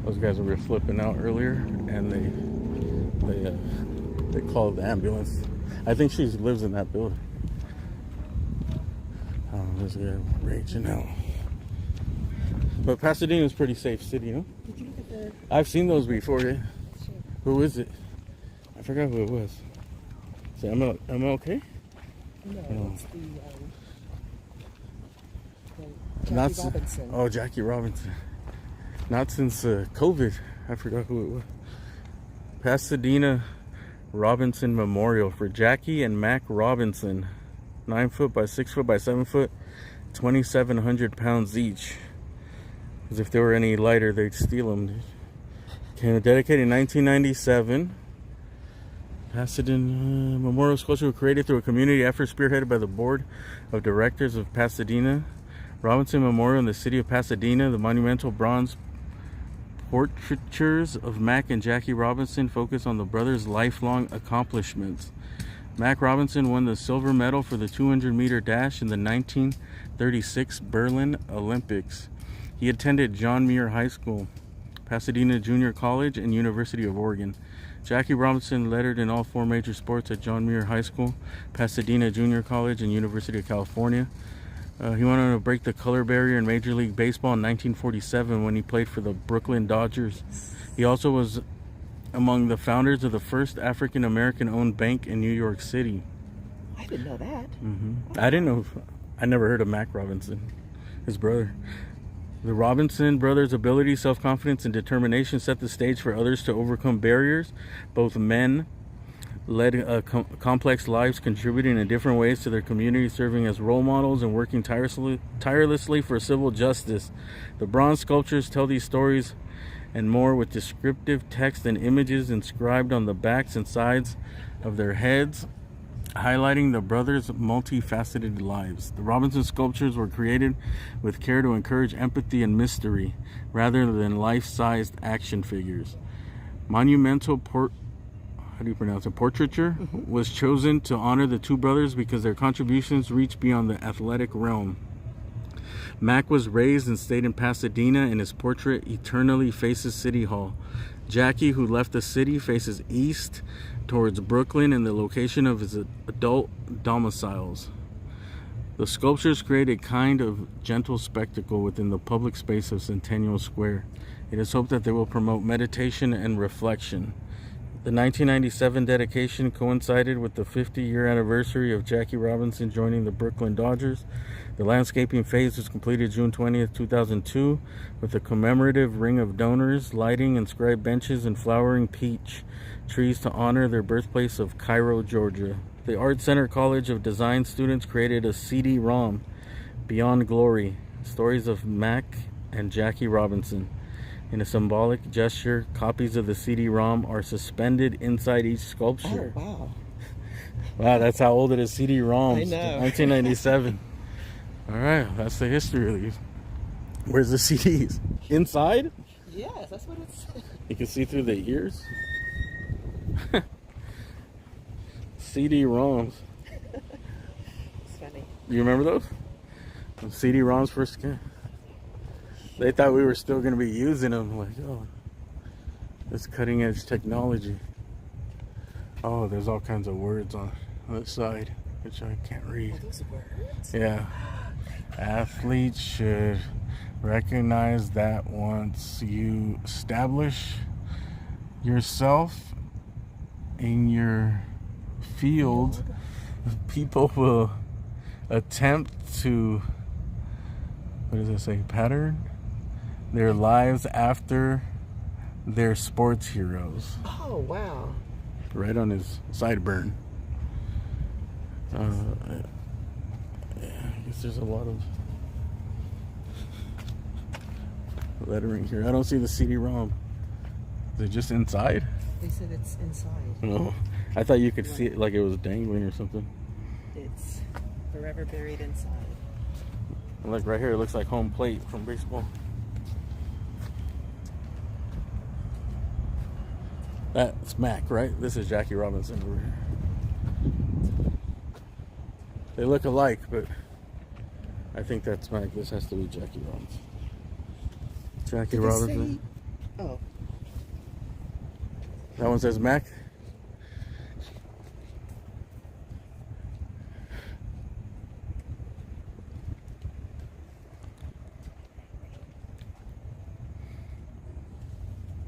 Those guys were flipping out earlier, and they called the ambulance. I think she lives in that building. Oh, this guy raging out. But Pasadena is a pretty safe city, no? Did you look at the? I've seen those before. Yeah. Sure. Who is it? I forgot who it was. Is it MLK? No, it's the Not Jackie Robinson. Oh, Jackie Robinson. Not since COVID. I forgot who it was. Pasadena Robinson Memorial for Jackie and Mac Robinson. 9 foot by 6 foot by 7 foot. 2,700 pounds each. Because if they were any lighter, they'd steal them. Dude. Okay, dedicated in 1997. Pasadena Memorial Sculpture was created through a community effort spearheaded by the Board of Directors of Pasadena. Robinson Memorial in the city of Pasadena. The monumental bronze portraitures of Mac and Jackie Robinson focus on the brothers' lifelong accomplishments. Mac Robinson won the silver medal for the 200-meter dash in the 1936 Berlin Olympics. He attended John Muir High School, Pasadena Junior College, and University of Oregon. Jackie Robinson lettered in all 4 major sports at John Muir High School, Pasadena Junior College, and University of California. He went on to break the color barrier in Major League Baseball in 1947 when he played for the Brooklyn Dodgers. He also was among the founders of the first African-American owned bank in New York City. I didn't know that. I didn't know. I never heard of Mac Robinson, his brother. The Robinson brothers' ability, self-confidence, and determination set the stage for others to overcome barriers. Both men led complex lives, contributing in different ways to their community, serving as role models and working tirelessly for civil justice. The bronze sculptures tell these stories and more, with descriptive text and images inscribed on the backs and sides of their heads, highlighting the brothers' multifaceted lives. The Robinson sculptures were created with care to encourage empathy and mystery, rather than life-sized action figures. Monumental portraiture was chosen to honor the two brothers because their contributions reach beyond the athletic realm. Mac was raised and stayed in Pasadena, and his portrait eternally faces City Hall. Jackie, who left the city, faces east towards Brooklyn and the location of his adult domiciles. The sculptures create a kind of gentle spectacle within the public space of Centennial Square. It is hoped that they will promote meditation and reflection. The 1997 dedication coincided with the 50-year anniversary of Jackie Robinson joining the Brooklyn Dodgers. The landscaping phase was completed June 20th, 2002, with a commemorative ring of donors, lighting inscribed benches, and flowering peach trees to honor their birthplace of Cairo, Georgia. The Art Center College of Design students created a CD-ROM, Beyond Glory, Stories of Mac and Jackie Robinson. In a symbolic gesture, copies of the CD-ROM are suspended inside each sculpture. Oh, wow. Wow, that's how old it is. CD-ROMs. I know. 1997. All right, that's the history of these. Where's the CDs? Inside? Yes, that's what it's. You can see through the ears. CD-ROMs. It's funny. You remember those? When CD-ROMs first came? They thought we were still going to be using them. Like, oh, this cutting edge technology. Oh, there's all kinds of words on the side, which I can't read. Oh, those words? Yeah. Athletes should recognize that once you establish yourself in your field, people will attempt to, what does it say, pattern their lives after their sports heroes. Oh, wow. Right on his sideburn. I guess there's a lot of lettering here. I don't see the CD-ROM. Is it just inside? They said it's inside. No. I thought you could see it like it was dangling or something. It's forever buried inside. Like right here, it looks like home plate from baseball. That's Mac, right? This is Jackie Robinson over here. They look alike, but I think that's Mac. This has to be Jackie Robinson. Jackie Did it Robinson. say- Oh, That one says Mac.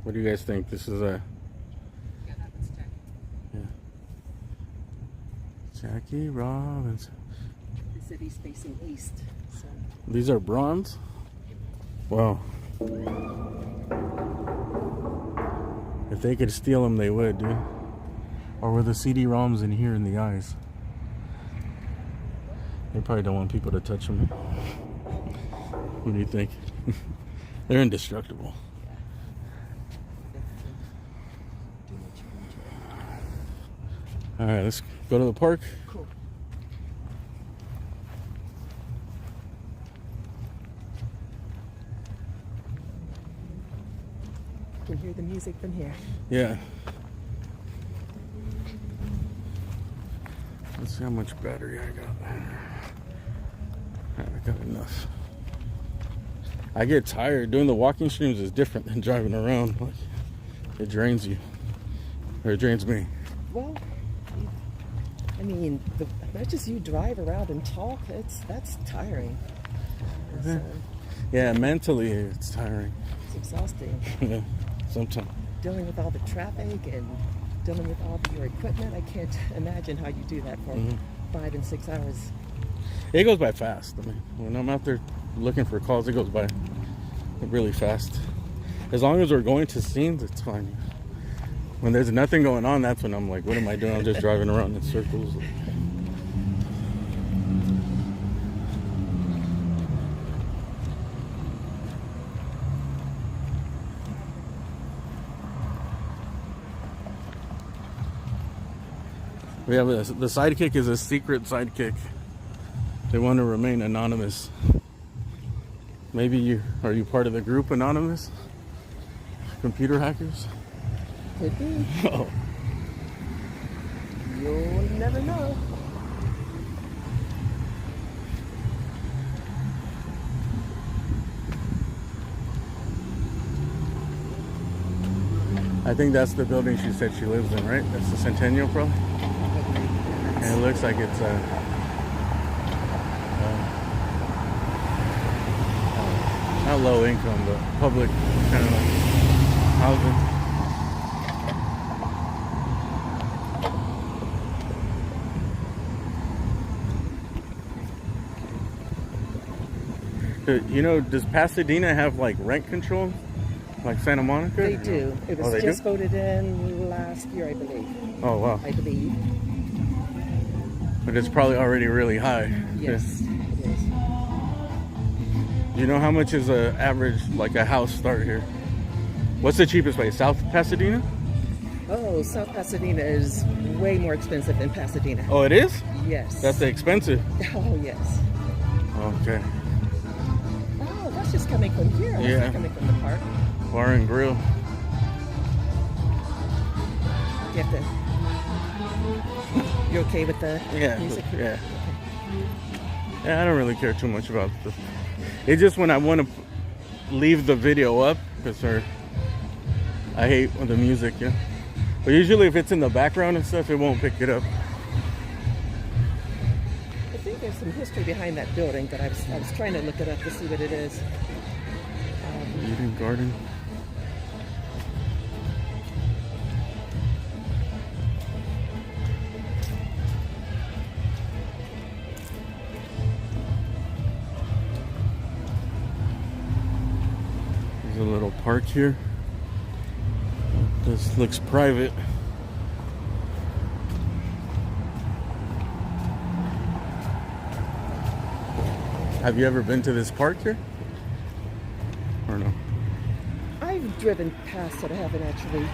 What do you guys think? This is a yeah, that was Jackie. Jackie Robinson. The city's facing east. So These are bronze? Wow. If they could steal them, they would, dude. Or were the CD-ROMs in here in the eyes? They probably don't want people to touch them. What do you think? They're indestructible. All right, let's go to the park. cool. You can hear the music from here. Yeah. Let's see how much battery I got. I got enough. I get tired. Doing the walking streams is different than driving around. Like, it drains you. Or it drains me. Well, I mean, not just you drive around and talk. That's tiring. It's, Yeah, mentally it's tiring. it's exhausting. Yeah, sometimes. Dealing with all the traffic and dealing with all your equipment. I can't imagine how you do that for 5 and 6 hours. It goes by fast. I mean, when I'm out there looking for calls, it goes by really fast. As long as we're going to scenes, it's fine. When there's nothing going on, that's when I'm like, what am I doing? I'm just driving around in circles. Yeah, but the sidekick is a secret sidekick. They want to remain anonymous. Maybe are you part of the group Anonymous? Computer hackers? Could be. Oh. You'll never know. I think that's the building she said she lives in, right? That's the Centennial, probably. And it looks like it's not low income, but public kind of like housing. You know, does Pasadena have like rent control, like Santa Monica? They do. It was just do? voted in last year, I believe. Oh wow! I believe. But it's probably already really high. Yes. Yes. You know how much is a average, like a house start here? What's the cheapest place? South Pasadena? Oh, South Pasadena is way more expensive than Pasadena. Oh, it is? Yes. That's the expensive. Oh, yes. Okay. Oh, that's just coming from here. That's Yeah. not coming from the park. Bar and grill. You have to. You okay with the music? Yeah. Yeah, I don't really care too much about this. It's just when I want to leave the video up, because I hate the music, yeah. But usually if it's in the background and stuff, it won't pick it up. I think there's some history behind that building, but I was trying to look it up to see what it is. Eden Garden. There's a little park here. This looks private. Have you ever been to this park here? Or no? I've driven past it. I haven't actually.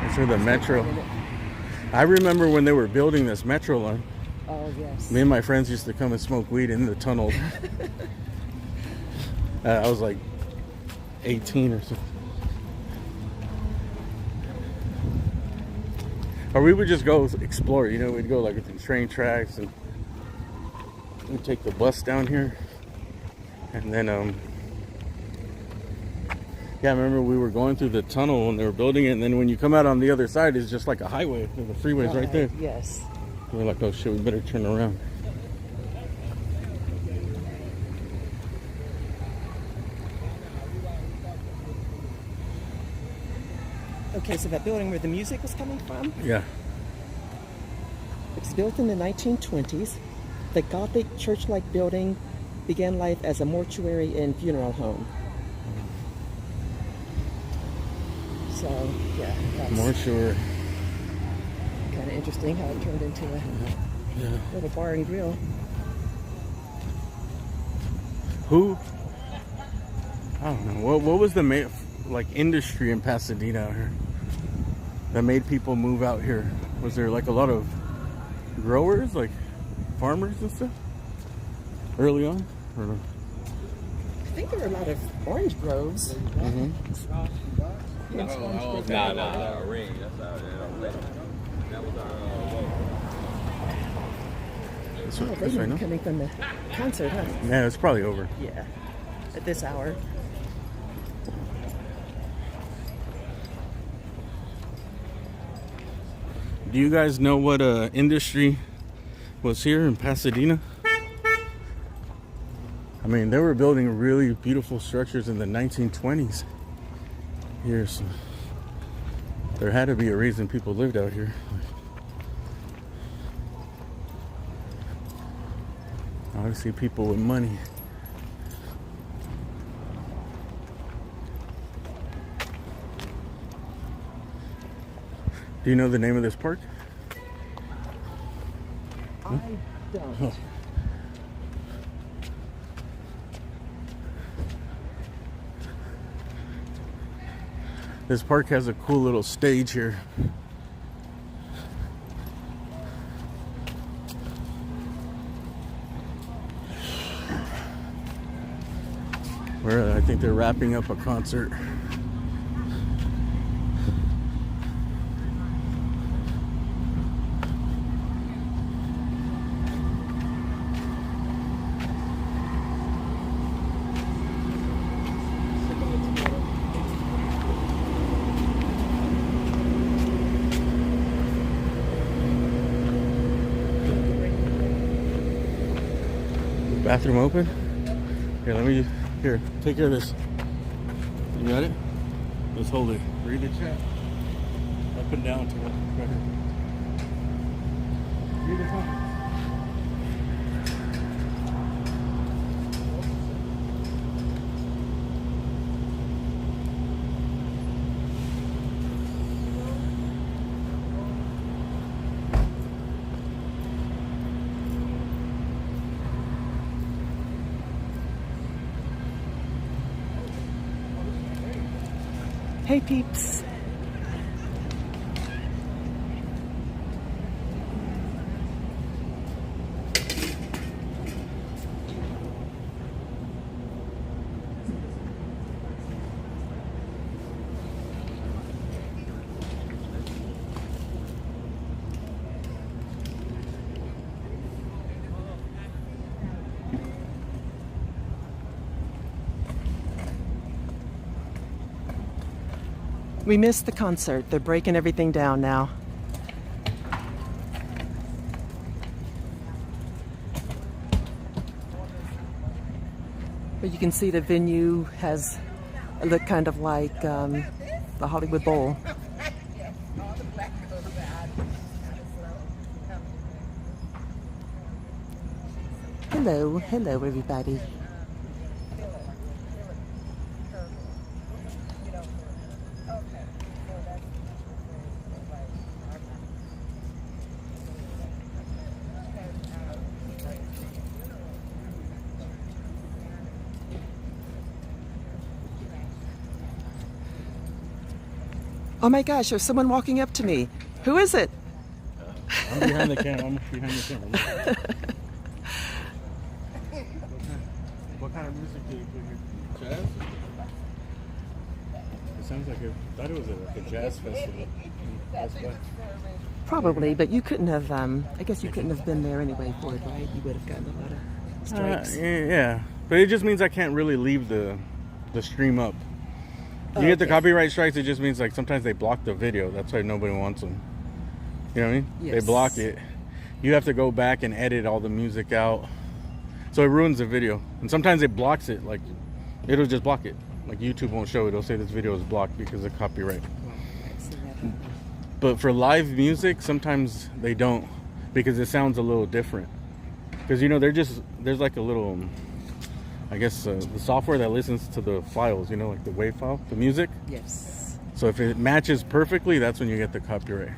It's where the metro. I remember when they were building this metro line. Oh, yes. Me and my friends used to come and smoke weed in the tunnel. I was like 18 or something. Or we would just go explore, you know, we'd go like with the train tracks and we'd take the bus down here. And then, yeah, I remember we were going through the tunnel when they were building it, and then when you come out on the other side, it's just like a highway. The freeway's right there. Yes. We're like, oh shit, we better turn around. Okay, so that building where the music was coming from? Yeah. It was built in the 1920s. The Gothic church-like building began life as a mortuary and funeral home. So, yeah, that's Mortuary. kind of interesting how it turned into a little bar and grill. Who? I don't know. What was the like industry in Pasadena out here that made people move out here? Was there like a lot of growers, like farmers and stuff early on? Or no? I think there were a lot of orange groves. Mm-hmm. Ring. That was Oh, they This way, were no? coming from the concert, huh? Yeah, it's probably over. Yeah, at this hour. Do you guys know what industry was here in Pasadena? I mean, they were building really beautiful structures in the 1920s here, so there had to be a reason people lived out here. Obviously, people with money. Do you know the name of this park? I don't. This park has a cool little stage here. I think they're wrapping up a concert. Bathroom open? Here, here, take care of this. You got it? Let's hold it. Read the chat. Up and down to it. Right here. Read the comments. Hey peeps. We missed the concert. They're breaking everything down now. But you can see the venue has a look kind of like the Hollywood Bowl. Hello, hello everybody. Oh my gosh, there's someone walking up to me. Who is it? I'm behind the camera. What kind of music do you play here? Jazz? It sounds like I thought it was like a jazz festival. That's why. Probably, but you couldn't have, I guess you couldn't have been there anyway for it, right? You would have gotten a lot of strikes. Yeah, but it just means I can't really leave the stream up. You get the Okay. copyright strikes, it just means like sometimes they block the video. That's why nobody wants them. You know what I mean? Yes. They block it. You have to go back and edit all the music out. So it ruins the video. And sometimes it blocks it. Like, it'll just block it. Like YouTube won't show it. It'll say this video is blocked because of copyright. But for live music, sometimes they don't. Because it sounds a little different. Because, you know, there's like a little... I guess the software that listens to the files, you know, like the WAV file, the music. Yes. So if it matches perfectly, that's when you get the copyright.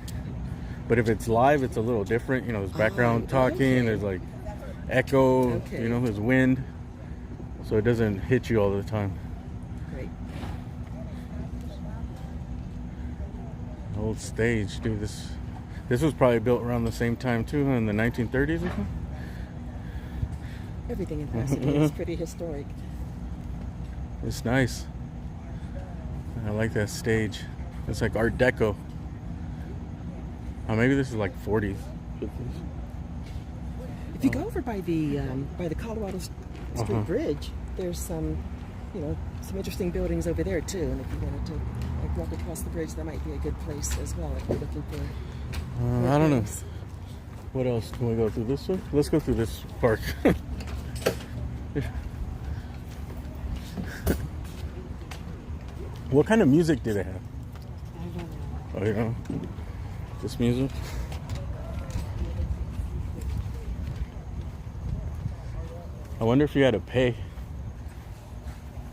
But if it's live, it's a little different. You know, there's background talking, okay. there's like echo, Okay. you know, there's wind. So it doesn't hit you all the time. Great. Old stage, dude. This was probably built around the same time too, in the 1930s or something. Everything in Pasadena is pretty historic. It's nice. I like that stage. It's like Art Deco. Oh, maybe this is like 40s, 50s. If you go over by the Colorado Street Bridge, there's some, you know, some interesting buildings over there too. And if you wanted to like walk across the bridge, that might be a good place as well if you're looking for. I don't know. What else? Can we go through this way? Let's go through this park. What kind of music do they have? I don't know. Oh, you know, just music. I wonder if you had to pay.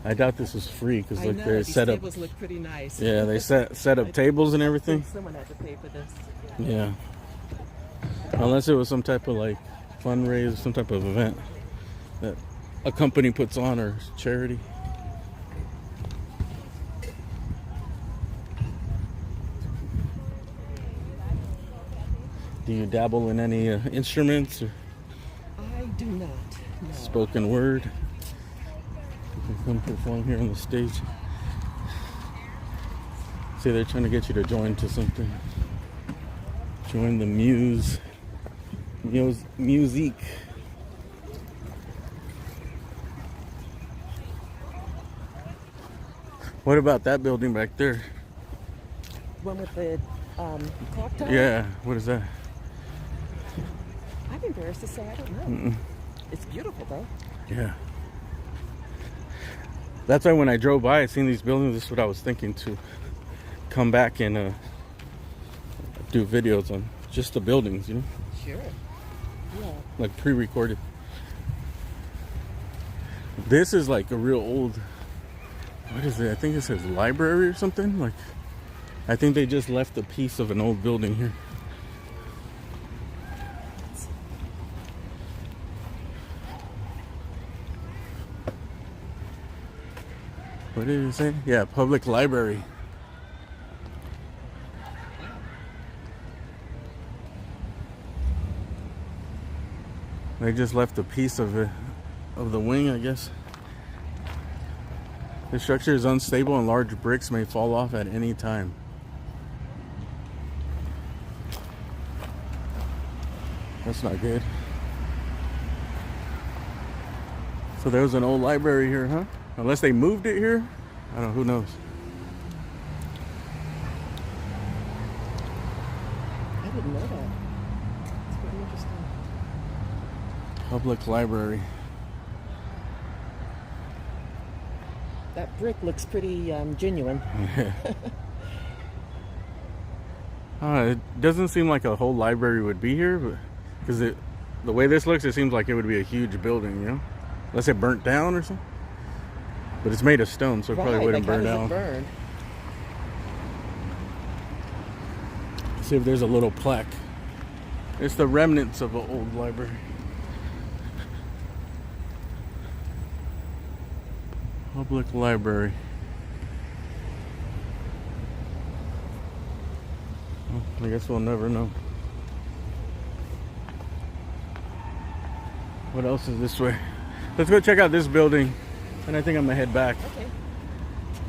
I doubt this is free because like they're these set up. tables look pretty nice. Yeah, they set up tables and everything. Someone had to pay for this. Yeah. Unless it was some type of like fundraiser, some type of event that a company puts on or charity. Do you dabble in any instruments or I do not. No. spoken word? You come perform here on the stage. See, they're trying to get you to join to something. Join the music. What about that building back there? One with the clock tower? Yeah, what is that? I'm embarrassed to say I don't know. It's beautiful though. Yeah. That's why when I drove by, I seen these buildings. This is what I was thinking, to come back and do videos on just the buildings, you know? Sure. Yeah. Like pre-recorded. This is like a real old, what is it? I think it says library or something. Like, I think they just left a piece of an old building here. What did it say? Yeah, public library. They just left a piece of it, of the wing, I guess. The structure is unstable and large bricks may fall off at any time. That's not good. So there was an old library here, huh? Unless they moved it here? I don't know, who knows? I didn't know that. It's very interesting. Public library. That brick looks pretty genuine. It doesn't seem like a whole library would be here, but because the way this looks, it seems like it would be a huge building, you know? Unless it burnt down or something. But it's made of stone, so it probably wouldn't burn down. Burn? See if there's a little plaque. It's the remnants of an old library. Public library. Well, I guess we'll never know. What else is this way? Let's go check out this building, and I think I'm gonna head back. Okay.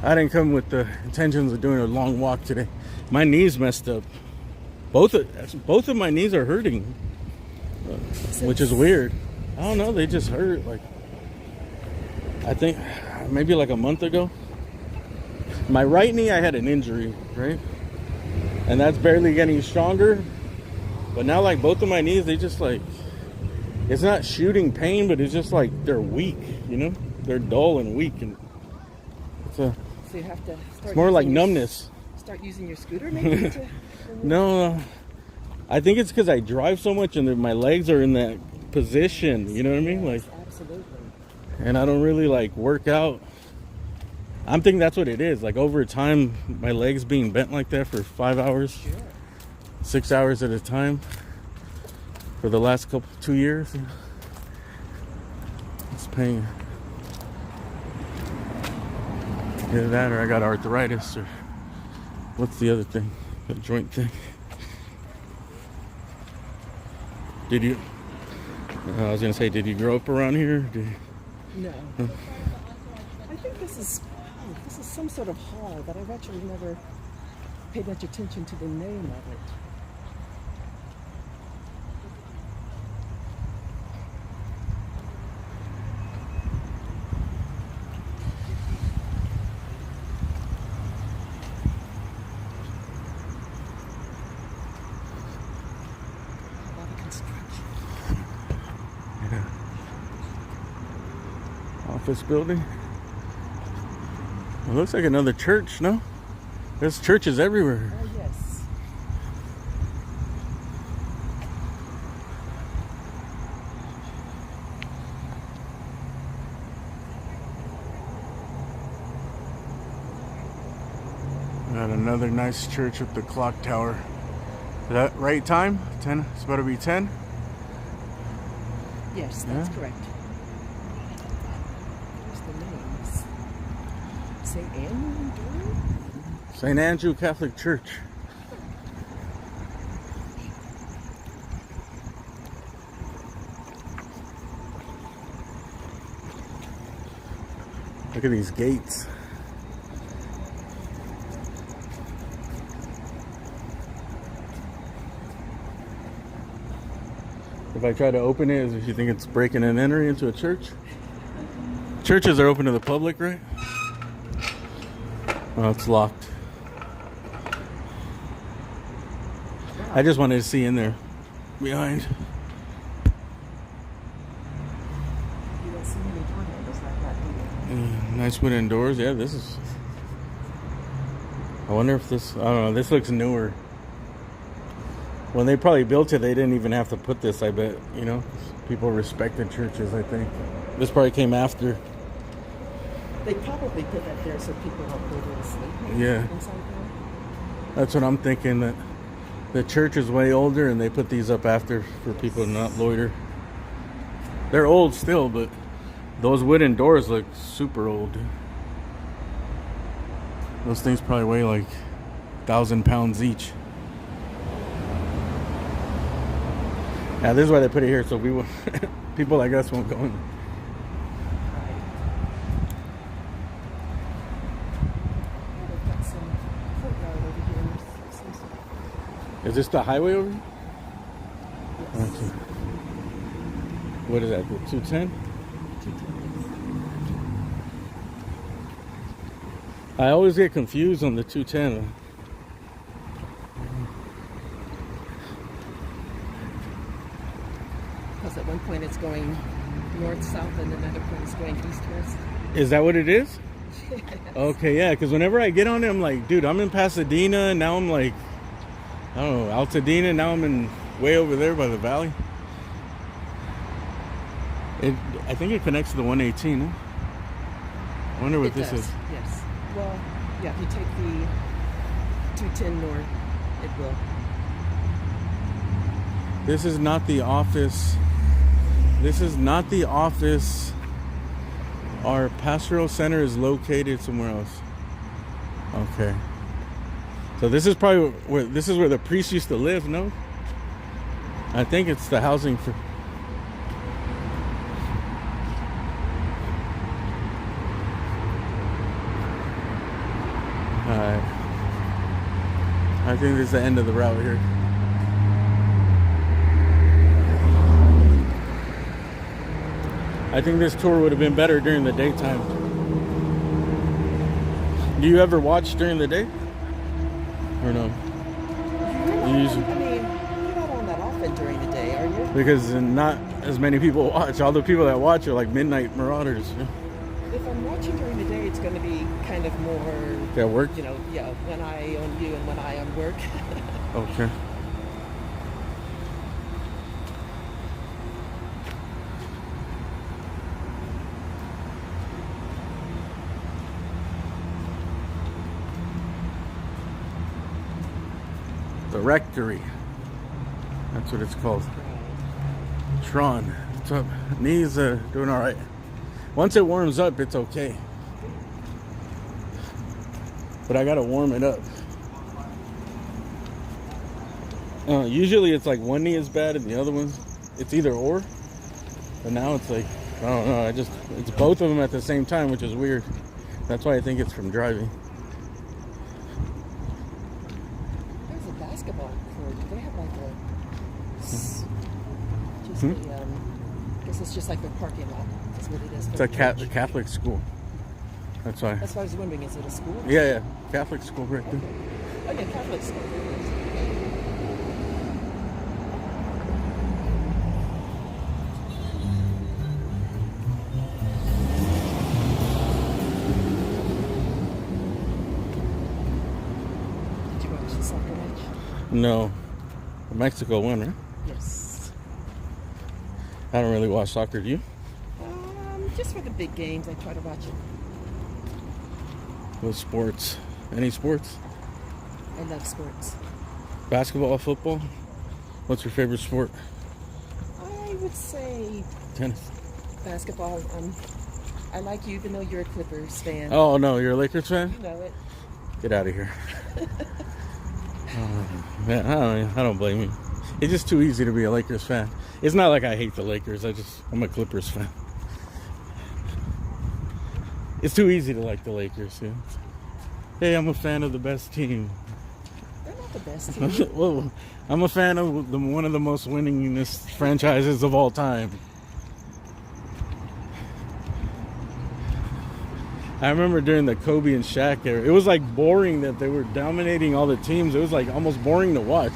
I didn't come with the intentions of doing a long walk today. My knees messed up. Both of my knees are hurting, which is weird. I don't know. They just hurt. Like, I think maybe like a month ago. My right knee, I had an injury, right? And that's barely getting stronger. But now, like, both of my knees, they just like, it's not shooting pain, but it's just like they're weak, you know? They're dull and weak, and So you have to start. It's more like numbness. Start using your scooter, maybe. No, I think it's because I drive so much and my legs are in that position. You know what I mean? Like, absolutely. And I don't really like work out. I'm thinking that's what it is. Like, over time, my legs being bent like that for 5 hours, Sure. 6 hours at a time for the last 2 years. It's pain. Either that or I got arthritis, or what's the other thing? The joint thing. Did you? I was gonna say, did you grow up around here? No. I think this is some sort of hall, but I've actually never paid much attention to the name of it. Office building. It looks like another church, no? There's churches everywhere. Oh, yes. Got another nice church with the clock tower. Is that right time? 10? It's about to be 10? Yes, that's correct. Here's the names. St. Andrew? St. Andrew Catholic Church. Look at these gates. If I try to open it, do you think it's breaking and entering into a church? Churches are open to the public, right? Oh, it's locked. I just wanted to see in there behind. You don't see many door handles like that, do you? Nice wooden doors. Yeah, this is. I wonder if this. I don't know. This looks newer. When they probably built it, they didn't even have to put this. I bet. You know, people respected churches. I think this probably came after. They probably put that there so people don't go to sleep. Yeah. Inside there. That's what I'm thinking. That the church is way older, and they put these up after for people to not loiter. They're old still, but those wooden doors look super old. Those things probably weigh like 1,000 pounds each. Yeah, this is why they put it here, so we will, people like us won't go in. They've got some courtyard over here. Some sort of- Is this the highway over here? Yes. Okay. What is that, the 210? I always get confused on the 210. Because at one point it's going north-south and another point it's going east-west. Is that what it is? Okay, yeah, because whenever I get on it, I'm like, dude, I'm in Pasadena, and now I'm like, I don't know, Altadena, now I'm in way over there by the valley. I think it connects to the 118, huh? I wonder what It this does, is. yes. Well, yeah, if you take the 210 north, it will. This is not the office. This is not the office. Our pastoral center is located somewhere else. Okay. So this is probably where the priest used to live, no? I think it's the housing for. Alright. I think this is the end of the route here. I think this tour would have been better during the daytime. Do you ever watch during the day? Or no? You usually, I mean, you're not on that often during the day, are you? because not as many people watch. All the people that watch are like midnight marauders. If I'm watching during the day, it's going to be kind of more, At work? you know, yeah, one eye on you and one eye on work. Okay. The rectory. That's what it's called. Tron. What's up? Knees doing all right. Once it warms up, it's okay. But I gotta warm it up. Usually it's like one knee is bad and the other one's it's either or. But now it's like, I don't know. It's both of them at the same time, which is weird. That's why I think it's from driving. There's a basketball court. Do they have like a, just Hmm? I guess it's just like their parking lot. That's what it is. It's a Catholic school. That's why. That's what I was wondering. Is it a school? Yeah. Catholic school right there. Oh yeah, Catholic school. Did you watch the soccer match? No. Mexico won, right? Yes. I don't really watch soccer, do you? Just for the big games, I try to watch it. What sports? Any sports? I love sports. Basketball, football? What's your favorite sport? I would say Tennis. basketball. I like you, even though you're a Clippers fan. Oh, no, you're a Lakers fan? You know it. Get out of here. Man, I don't blame you. It's just too easy to be a Lakers fan. It's not like I hate the Lakers. I'm a Clippers fan. It's too easy to like the Lakers. Yeah. Hey, I'm a fan of the best team. They're not the best team. Well, I'm a fan of one of the most winningest franchises of all time. I remember during the Kobe and Shaq era, it was like boring that they were dominating all the teams. It was like almost boring to watch.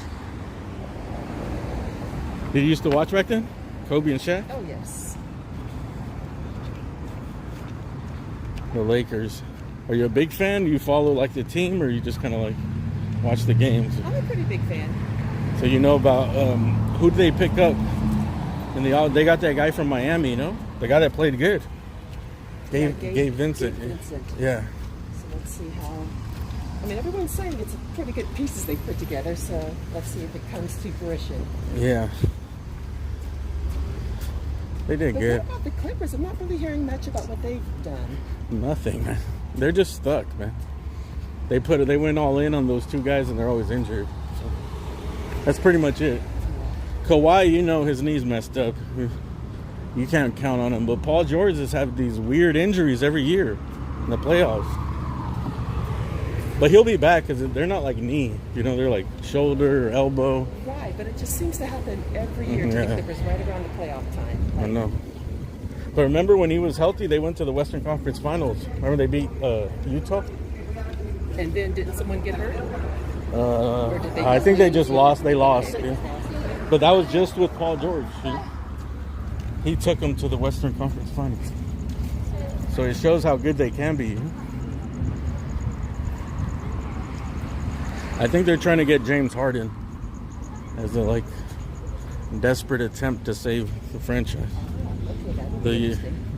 Did you used to watch back then? Kobe and Shaq? Oh, yes. The Lakers. Are you a big fan? Do you follow like the team, or you just kind of like watch the games? I'm a pretty big fan. So you know about who did they pick up? And they got that guy from Miami, you know, the guy that played good. Gabe Vincent. Yeah. So let's see how. I mean, everyone's saying it's a pretty good pieces they've put together. So let's see if it comes to fruition. Yeah. They did But good. what about the Clippers? I'm not really hearing much about what they've done. Nothing, man. They're just stuck, man. They went all in on those two guys, and they're always injured. So that's pretty much it. Kawhi, you know, his knee's messed up. You can't count on him. But Paul George has had these weird injuries every year in the playoffs. But he'll be back because they're not like knee. You know, they're like shoulder or elbow. Right, but it just seems to happen every year to the Clippers right around the playoff time. I know. But remember when he was healthy, they went to the Western Conference Finals. Remember they beat Utah? And then didn't someone get hurt? I think they just lost. They lost. Yeah. But that was just with Paul George. He took them to the Western Conference Finals. So it shows how good they can be. I think they're trying to get James Harden as a like desperate attempt to save the franchise. The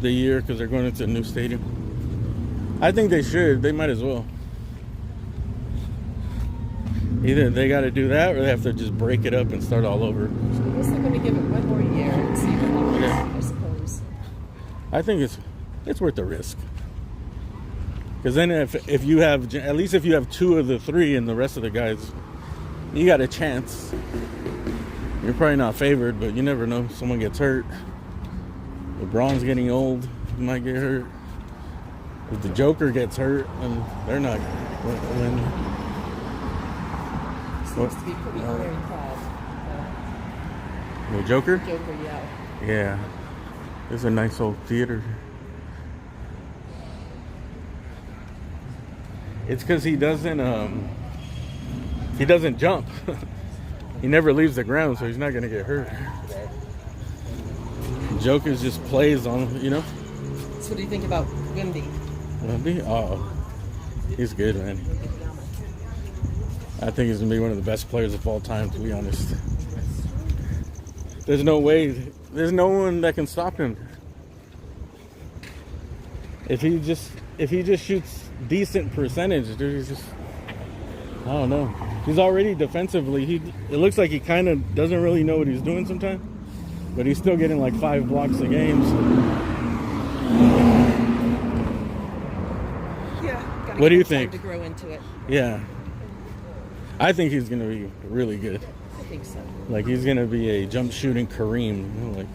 year, because they're going into a new stadium. I think they should. They might as well. Either they got to do that, or they have to just break it up and start all over. I guess they're going to give it one more year and see what happens, I suppose. I think it's worth the risk. Because then if you have, at least if you have two of the three and the rest of the guys, you got a chance. You're probably not favored, but you never know. Someone gets hurt. LeBron's getting old. He might get hurt. If the Joker gets hurt, and they're not winning. Seems to be pretty very proud. The Joker? Joker, yeah. Yeah. It's a nice old theater. It's because he doesn't jump. He never leaves the ground, so he's not gonna get hurt. Joker just plays on, you know. So what do you think about Wemby? Wemby? Oh, he's good, man. I think he's gonna be one of the best players of all time, to be honest. There's no one that can stop him. If he just shoots decent percentage, dude, I don't know. He's already defensively. It looks like he kind of doesn't really know what he's doing sometimes, but he's still getting like 5 blocks a game. So. Yeah. What do you think? To grow into it. Yeah. I think he's gonna be really good. I think so. Like he's gonna be a jump shooting Kareem. You know, like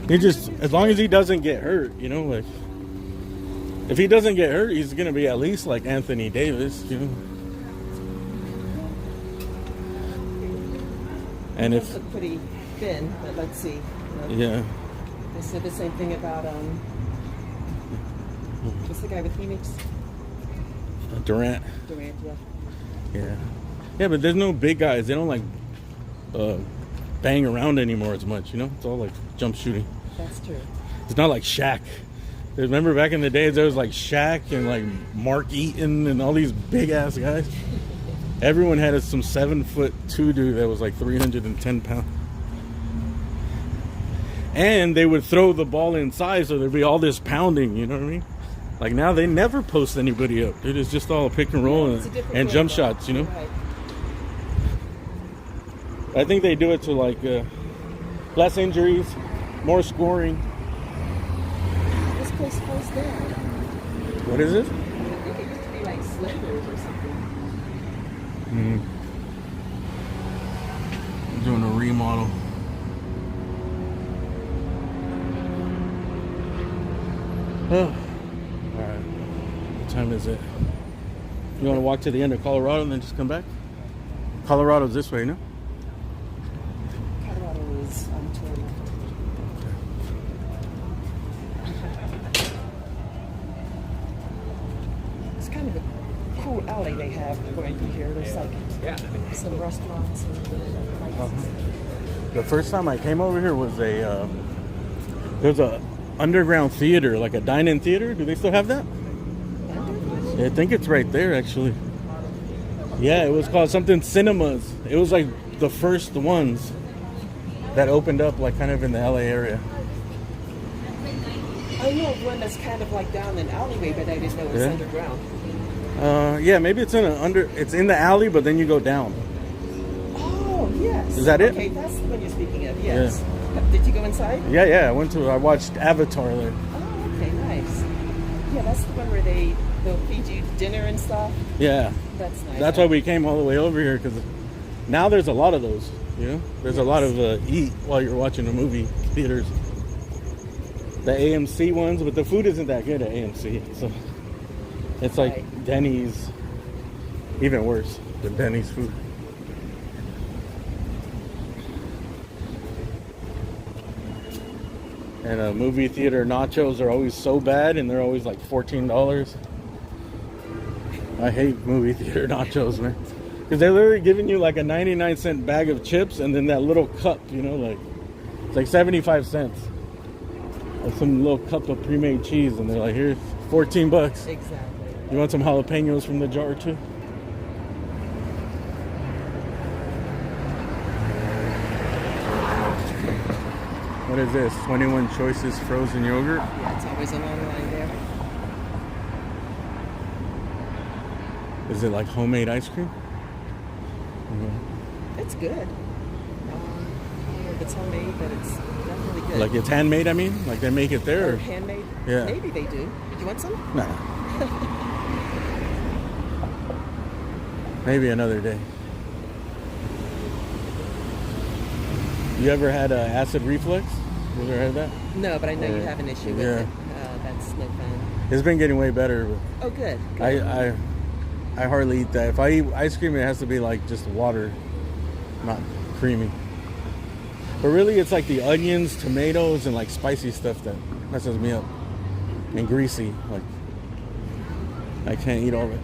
he just, as long as he doesn't get hurt, you know, like if he doesn't get hurt, he's gonna be at least like Anthony Davis, you know. And if look pretty thin, but let's see. Yeah. They said the same thing about what's the guy with Phoenix? Durant. Durant, yeah. Yeah. Yeah, but there's no big guys. They don't like bang around anymore as much, you know? It's all like jump shooting. That's true. It's not like Shaq. Remember back in the days there was like Shaq and like Mark Eaton and all these big ass guys? Everyone had some 7'2" dude that was like 310 pounds. And they would throw the ball inside, so there'd be all this pounding, you know what I mean? Like now they never post anybody up. Dude, it's just all pick and roll and jump shots, you know? Right. I think they do it to like less injuries, more scoring. This place closed down. What is it? I think it used to be like Slenders or something. Doing a remodel. Oh, is it? You want to walk to the end of Colorado and then just come back? Colorado's this way, no? Colorado is to our left. It's kind of a cool alley they have going through here. There's like some restaurants and places. The first time I came over here was there's a underground theater, like a dine-in theater. Do they still have that? I think it's right there, actually. Yeah, it was called something Cinemas. It was like the first ones that opened up, like kind of in the LA area. I know of one that's kind of like down an alleyway, but I didn't know it was underground. Yeah, maybe it's it's in the alley, but then you go down. Oh, yes. Is that it? Okay, that's the one you're speaking of, yes. Did you go inside? Yeah, I watched Avatar there. Oh, okay, nice. Yeah, that's the one where they'll feed you dinner and stuff. Yeah. That's nice. That's why we came all the way over here, because now there's a lot of those, you know? There's a lot of eat while you're watching a movie theaters. The AMC ones, but the food isn't that good at AMC. So it's like Denny's, even worse than Denny's food. And movie theater nachos are always so bad, and they're always like $14. I hate movie theater nachos, man. Because they're literally giving you like a 99-cent bag of chips and then that little cup, you know, like it's like 75 cents. Like some little cup of pre-made cheese, and they're like, here's 14 bucks. Exactly. You want some jalapenos from the jar too? What is this? 21 Choices frozen yogurt? Yeah, it's always a long line there. Is it like homemade ice cream? It's good. I don't know if it's homemade, but it's definitely good. Like it's handmade, I mean? Like they make it there? Or Or? handmade? Yeah. Maybe they do. Did you want some? Nah. Maybe another day. You ever had acid reflux? You ever had that? No, but I know you have an issue with it. That's no fun. It's been getting way better. Oh, good. I hardly eat that. If I eat ice cream, it has to be like just water, not creamy. But really, it's like the onions, tomatoes, and like spicy stuff that messes me up. And greasy. Like, I can't eat all of it.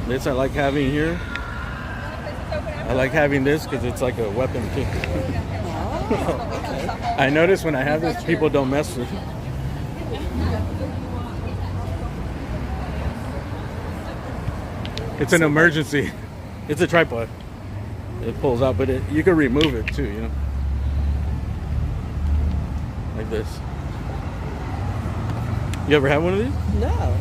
This I like having here. I like having this because it's like a weapon too. I notice when I have this, people don't mess with it. It's an emergency. It's a tripod. It pulls out, but you can remove it too, you know. Like this. You ever have one of these? No.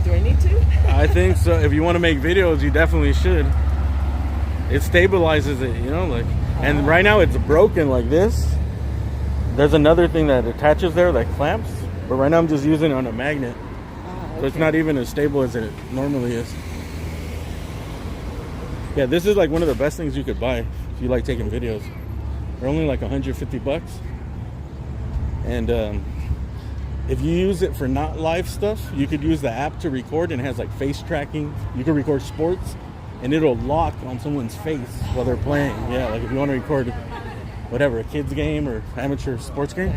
Do I need to? I think so. If you want to make videos, you definitely should. It stabilizes it, you know, like. And right now it's broken like this. There's another thing that attaches there that clamps, but right now I'm just using it on a magnet. So it's not even as stable as it normally is. Yeah, this is like one of the best things you could buy if you like taking videos. They're only like 150 bucks. And if you use it for not live stuff, you could use the app to record, and it has like face tracking. You can record sports, and it'll lock on someone's face while they're playing. Yeah, like if you want to record whatever, a kid's game or amateur sports game,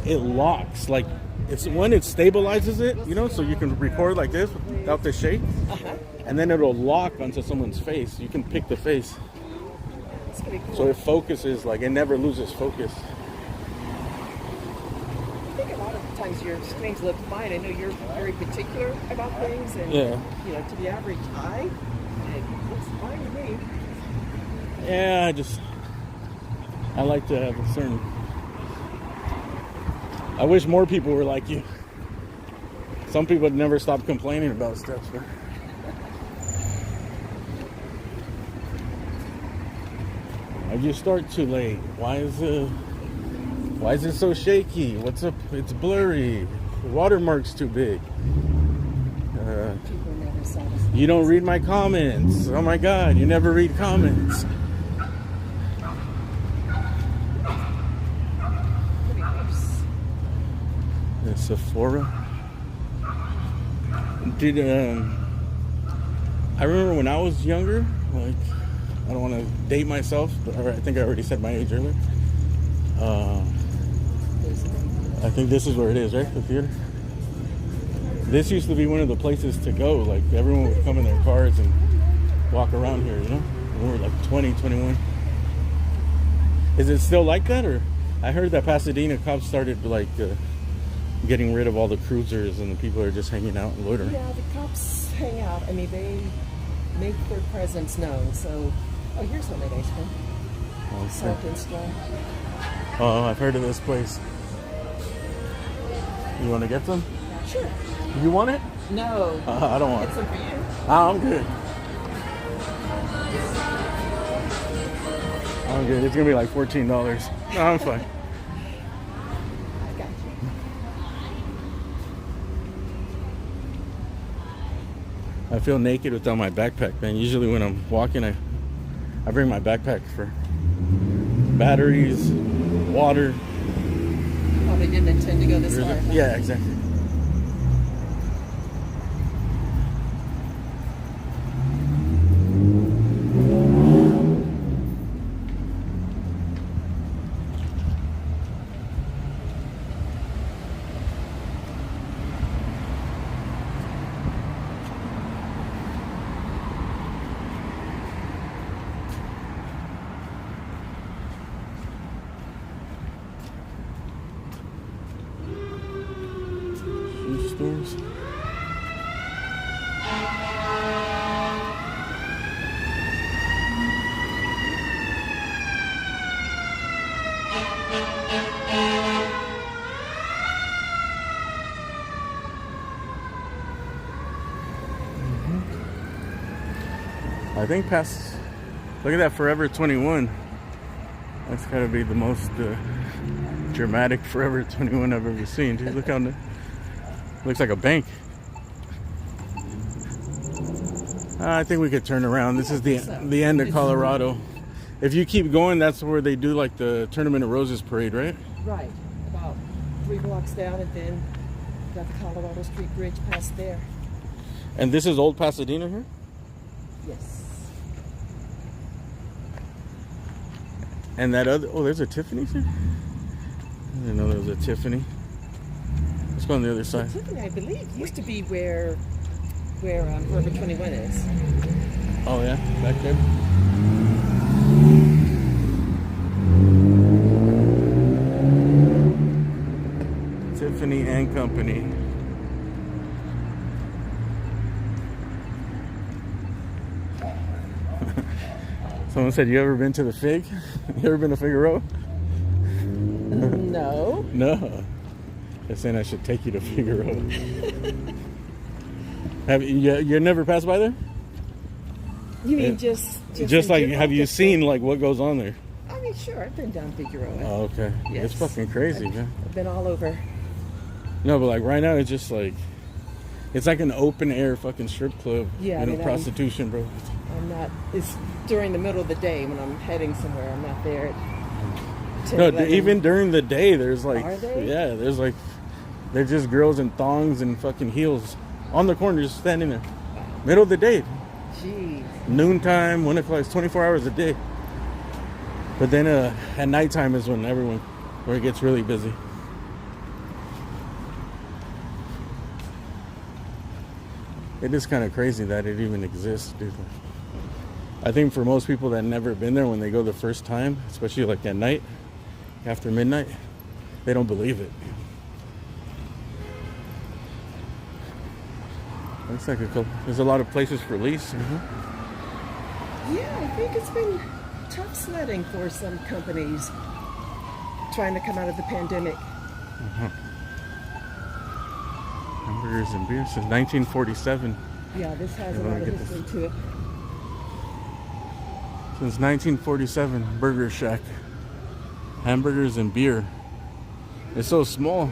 it locks. Like it stabilizes it, you know, so you can record like this without the shake, and then it'll lock onto someone's face. You can pick the face, so it focuses. Like it never loses focus. Sometimes your screens look fine. I know you're very particular about things, and you know, to the average eye, it looks fine to me. Yeah, I like to have a certain. I wish more people were like you. Some people never stop complaining about stuff. But I just start too late. Why is it so shaky? What's up? It's blurry. The watermark's too big. You don't read my comments. Oh my God, you never read comments. a Sephora. Did I remember when I was younger, like, I don't want to date myself, but I think I already said my age earlier. I think this is where it is, right? The theater. This used to be one of the places to go. Like, everyone would come in their cars and walk around here, you know? When we were like 20, 21. Is it still like that? Or I heard that Pasadena cops started like getting rid of all the cruisers and the people are just hanging out and loitering. Yeah, the cops hang out. I mean, they make their presence known. So, oh, here's homemade ice cream. Okay. Salt and straw. Oh, I've heard of this place. You want to get some? Sure. You want it? No. I don't want It's it. a beer. I'm good. I'm good. It's going to be like $14. No, I'm fine. I got you. I feel naked without my backpack, man. Usually when I'm walking, I bring my backpack for batteries, water. Probably didn't intend to go this far. Yeah, exactly. Shoe stores. I think past, look at that Forever 21. That's gotta be the most dramatic Forever 21 I've ever seen. Dude, look how looks like a bank. I think we could turn around. This is the end of Colorado. If you keep going, that's where they do like the Tournament of Roses parade, right? Right. About 3 blocks down, and then got the Colorado Street Bridge past there. And this is Old Pasadena here? Yes. And that other, oh, there's a Tiffany's here? I didn't know there was a Tiffany. Let's go on the other side. Tiffany, I believe, used to be where Forever 21 is. Oh yeah, back there. Tiffany and Company. Someone said, you ever been to the Fig? You ever been to Figueroa? No. No. They're saying I should take you to Figueroa. Have you never passed by there? You mean just like, in have you general? seen like what goes on there? I mean, sure. I've been down Figueroa. Oh, okay. Yes. It's fucking crazy, man. I've been all over. No, but like right now, it's just like, it's like an open air fucking strip club. Yeah, you know, I mean, prostitution, bro. I'm not. It's during the middle of the day when I'm heading somewhere. I'm not there. No, even during the day, there's like, Are they? yeah, there's like, they're just girls in thongs and fucking heels on the corner, just standing there, middle of the day, Jeez. noontime, 1 o'clock. It's 24 hours a day. But then at nighttime is when where it gets really busy. It is kind of crazy that it even exists, dude. I think for most people that never been there, when they go the first time, especially like at night, after midnight, they don't believe it. Looks like there's a lot of places for lease. Yeah, I think it's been tough sledding for some companies trying to come out of the pandemic. Hamburgers and beer since 1947. Yeah, this has Yeah, a let lot me of get this. history to it. Since 1947, Burger Shack. Hamburgers and beer. It's so small.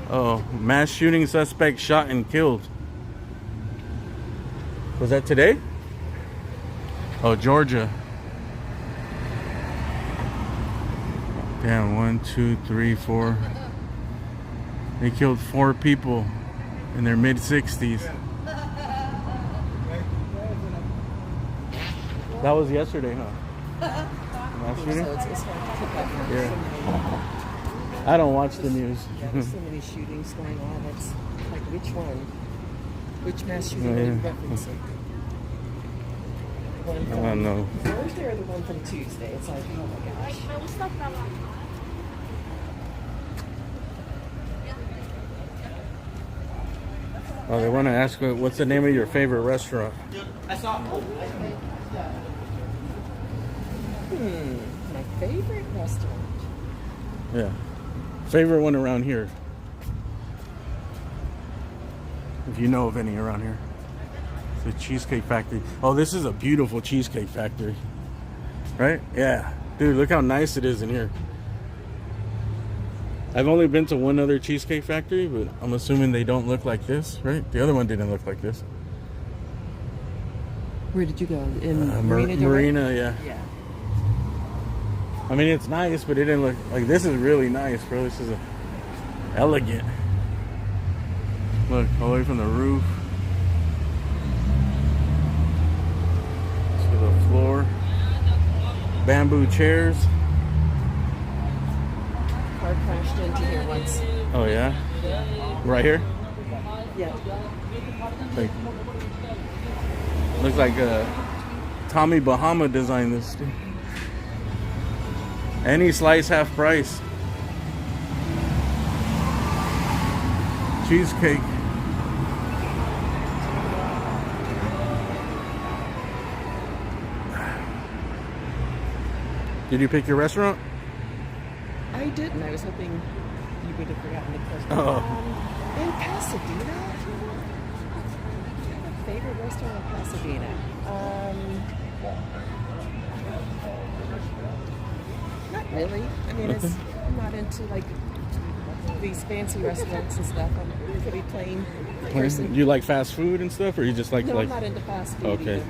Oh, mass shooting suspect shot and killed. Was that today? Oh, Georgia. Damn, 1, 2, 3, 4. They killed 4 people in their mid-60s. That was yesterday, huh? Last So shooting? it's hard to keep up with Yeah. so many, I don't watch the news. there's so many shootings going on. It's like which one? Which mass shooting Oh, are you yeah. referencing? The one I from don't know. Thursday or the one from Tuesday? It's like, oh my gosh. Oh, they want to ask what's the name of your favorite restaurant? My favorite restaurant. Yeah. Favorite one around here. If you know of any around here. It's a Cheesecake Factory. Oh, this is a beautiful Cheesecake Factory. Right? Yeah. Dude, look how nice it is in here. I've only been to one other Cheesecake Factory, but I'm assuming they don't look like this, right? The other one didn't look like this. Where did you go? In Marina Del Rey? Marina, yeah. Yeah. I mean, it's nice, but it didn't look like this is really nice, bro. This is elegant. Look, all the way from the roof to the floor. Bamboo chairs. Car crashed into here once. Oh yeah, right here. Yeah. Like, looks like Tommy Bahama designed this. Any slice half price. Cheesecake. Did you pick your restaurant? I didn't. I was hoping you would have forgotten the question. Oh. In Pasadena? Favorite restaurant in Pasadena? Not really. I mean, I'm not into like these fancy restaurants and stuff. I'm a pretty plain person. Do you like fast food and stuff, or you just like No, like I'm not into fast food. okay, Either.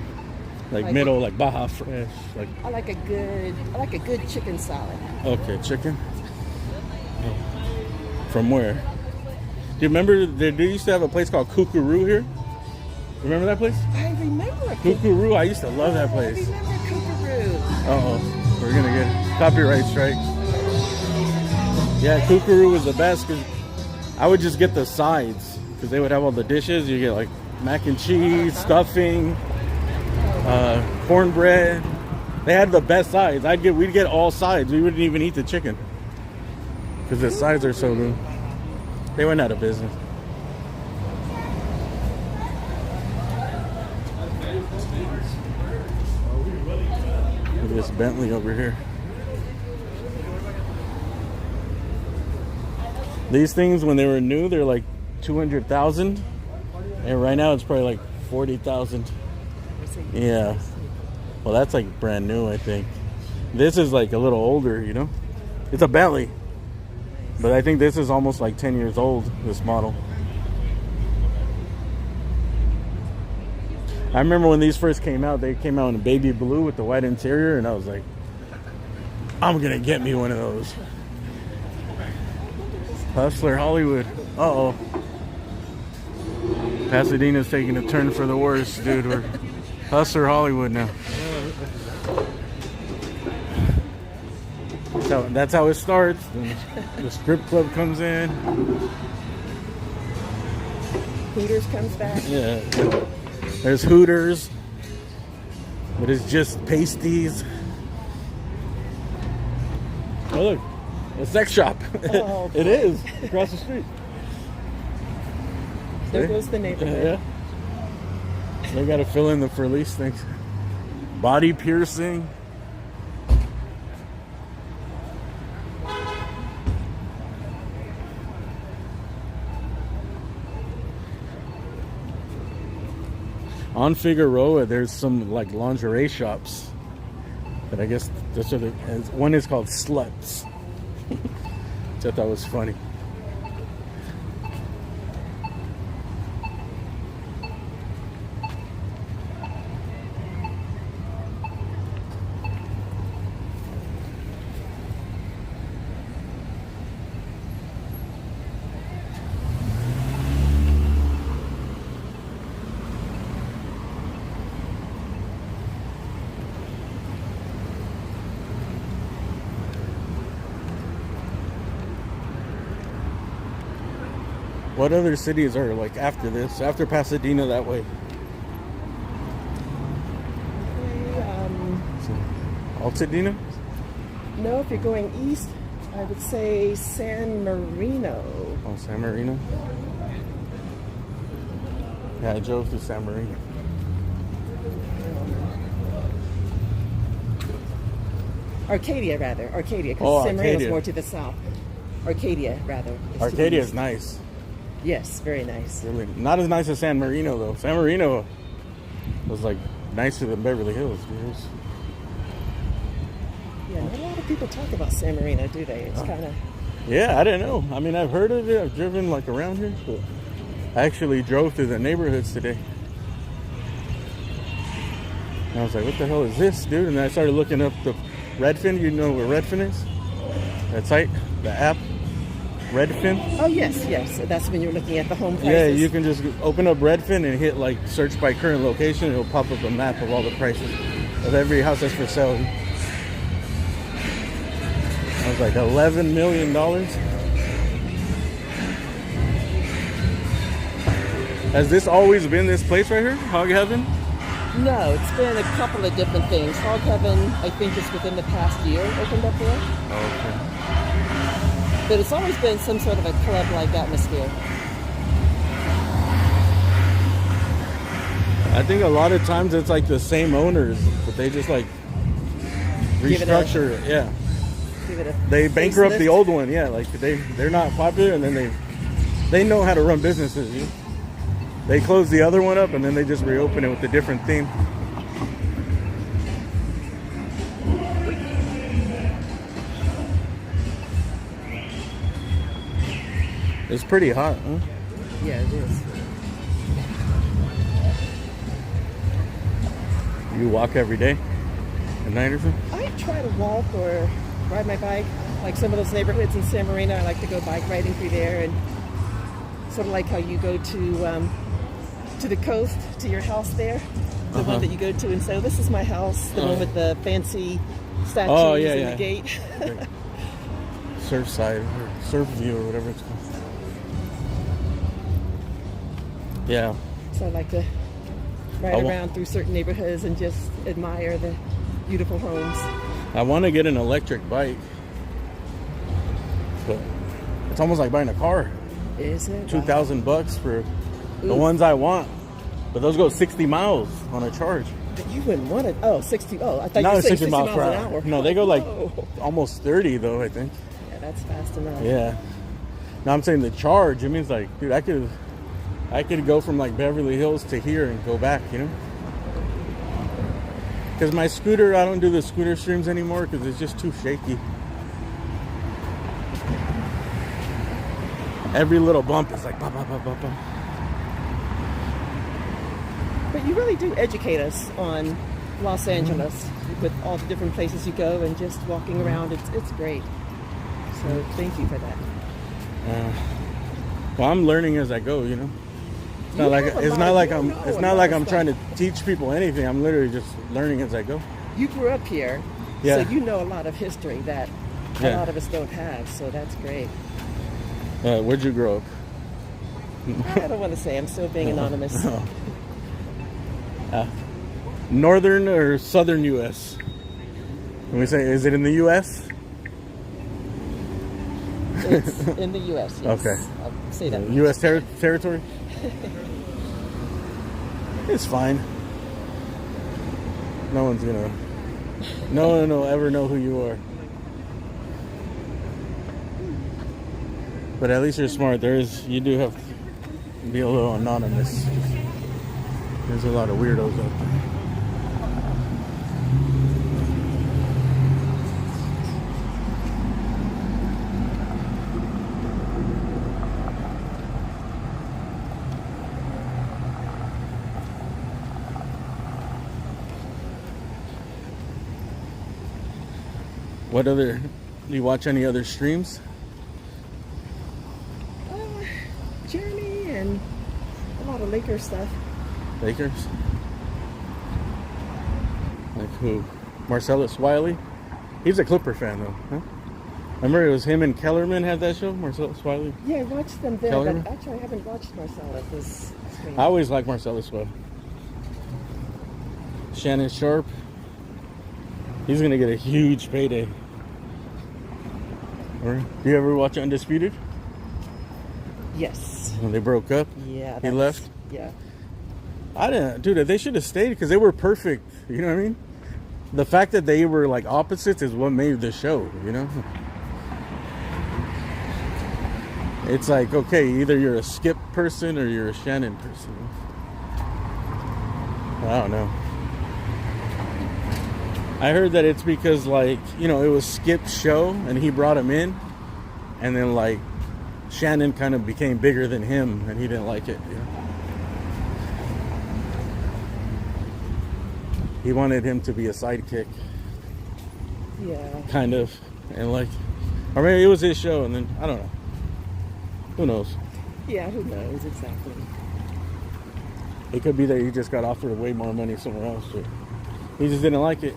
like Like- middle, like Baja Fresh, like I like a good chicken salad. okay, chicken. From where? Do you remember they used to have a place called Kookaroo here? Remember that place? I remember a Kookaroo. I used to love that I place. remember Kookaroo. Uh-oh. We're gonna get copyright strike. Yeah, Kookaroo was the best because I would just get the sides because they would have all the dishes. You get like mac and cheese, stuffing, cornbread. They had the best sides. We'd get all sides. We wouldn't even eat the chicken because the sides are so good. They went out of business. Look at this Bentley over here. These things, when they were new, they're like 200,000, and right now it's probably like 40,000. Yeah. Well, that's like brand new, I think. This is like a little older, you know. It's a Bentley, but I think this is almost like 10 years old. This model. I remember when these first came out. They came out in baby blue with the white interior, and I was like, I'm gonna get me one of those. Hustler Hollywood. Uh-oh. Pasadena's taking a turn for the worse, dude. We're Hustler Hollywood now. That's how it starts. Then the strip club comes in. Hooters comes back. Yeah. There's Hooters. But it's just pasties. Oh, look. A sex shop. Oh, It is. Across the street. There goes the neighborhood. Yeah. They got to fill in the for lease things. Body piercing. On Figueroa, there's some like lingerie shops. But I guess that's what one is called Sluts. Which I thought was funny. What other cities are like after this? After Pasadena that way? Altadena? No, if you're going east, I would say San Marino. Oh, San Marino? Yeah, I drove through San Marino. Arcadia, rather. Arcadia, because Oh, San Marino's Arcadia. more to the south. Arcadia, rather. is to the Arcadia is east. nice. Yes, very nice. Really, not as nice as San Marino though. San Marino was like nicer than Beverly Hills, dude. Yeah, not a lot of people talk about San Marino, do they? It's kind of... Yeah, I didn't know. I mean, I've heard of it. I've driven like around here, but I actually drove through the neighborhoods today. And I was like, what the hell is this, dude? And then I started looking up the Redfin. You know what Redfin is? That site, the app, Redfin. Oh, yes, yes. That's when you're looking at the home prices. Yeah, you can just open up Redfin and hit like search by current location. It'll pop up a map of all the prices of every house that's for sale. I was like, $11 million. Has this always been this place right here, Hog Heaven? No, it's been a couple of different things. Hog Heaven, I think, is within the past year opened up there. Okay. But it's always been some sort of a club-like atmosphere. I think a lot of times it's like the same owners, but they just like Give it a- restructure it. Yeah. Give it a They bankrupt the facelift. old one. Yeah, like they're not popular, and then they know how to run businesses. You know? They close the other one up, and then they just reopen it with a different theme. It's pretty hot, huh? Yeah, it is. You walk every day at night or something? I try to walk or ride my bike. Like some of those neighborhoods in San Marino, I like to go bike riding through there, and sort of like how you go to the coast, to your house there, the one that you go to. And so this is my house, the one with the fancy statues and the gate. Surfside or Surf View or whatever it's called. Yeah. So I like to ride around through certain neighborhoods and just admire the beautiful homes. I want to get an electric bike, but it's almost like buying a car. Is it? $2,000 for the Ooh. ones I want, but those go 60 miles on a charge. But you wouldn't want it. Oh, 60. Oh, I thought Not you were saying 60 miles per hour. No, they go like Whoa. almost 30 though, I think. Yeah, that's fast enough. Yeah. No, I'm saying the charge. It means like, dude, I could go from like Beverly Hills to here and go back, you know? Because my scooter, I don't do the scooter streams anymore because it's just too shaky. Every little bump is like, bah, bah, bah, bah, bah. But you really do educate us on Los Angeles with all the different places you go and just walking around. It's great. So thank you for that. Well, I'm learning as I go, you know. It's not like I'm trying to teach people anything. I'm literally just learning as I go. You grew up here, Yeah. so you know a lot of history that a Yeah. lot of us don't have. So that's great. Where'd you grow up? I don't want to say. I'm still being anonymous. Northern or southern U.S.? When we say, is it in the U.S.? It's in the U.S. Yes. Okay. I'll say that. U.S. territory? It's fine. No one will ever know who you are. But at least you're smart. You do have to be a little anonymous. There's a lot of weirdos out there. Do you watch any other streams? Jeremy and a lot of Lakers stuff. Lakers? Like who? Marcellus Wiley? He's a Clipper fan though, huh? Remember it was him and Kellerman had that show, Marcellus Wiley? Yeah, I watched them then, Kellerman? but actually I haven't watched Marcellus this screen. I always like Marcellus Wiley. Shannon Sharp. He's gonna get a huge payday. Or, do you ever watch Undisputed? Yes. When they broke up? Yeah. He left? Yeah. I didn't, dude. They should have stayed because they were perfect. You know what I mean? The fact that they were like opposites is what made the show. You know? It's like, okay, either you're a Skip person or you're a Shannon person. I don't know. I heard that it's because, like, you know, it was Skip's show and he brought him in, and then like Shannon kind of became bigger than him and he didn't like it. You know? He wanted him to be a sidekick. Yeah. Kind of. And like, or maybe it was his show and then, I don't know. Who knows? Yeah, who knows exactly. It could be that he just got offered way more money somewhere else. Or he just didn't like it.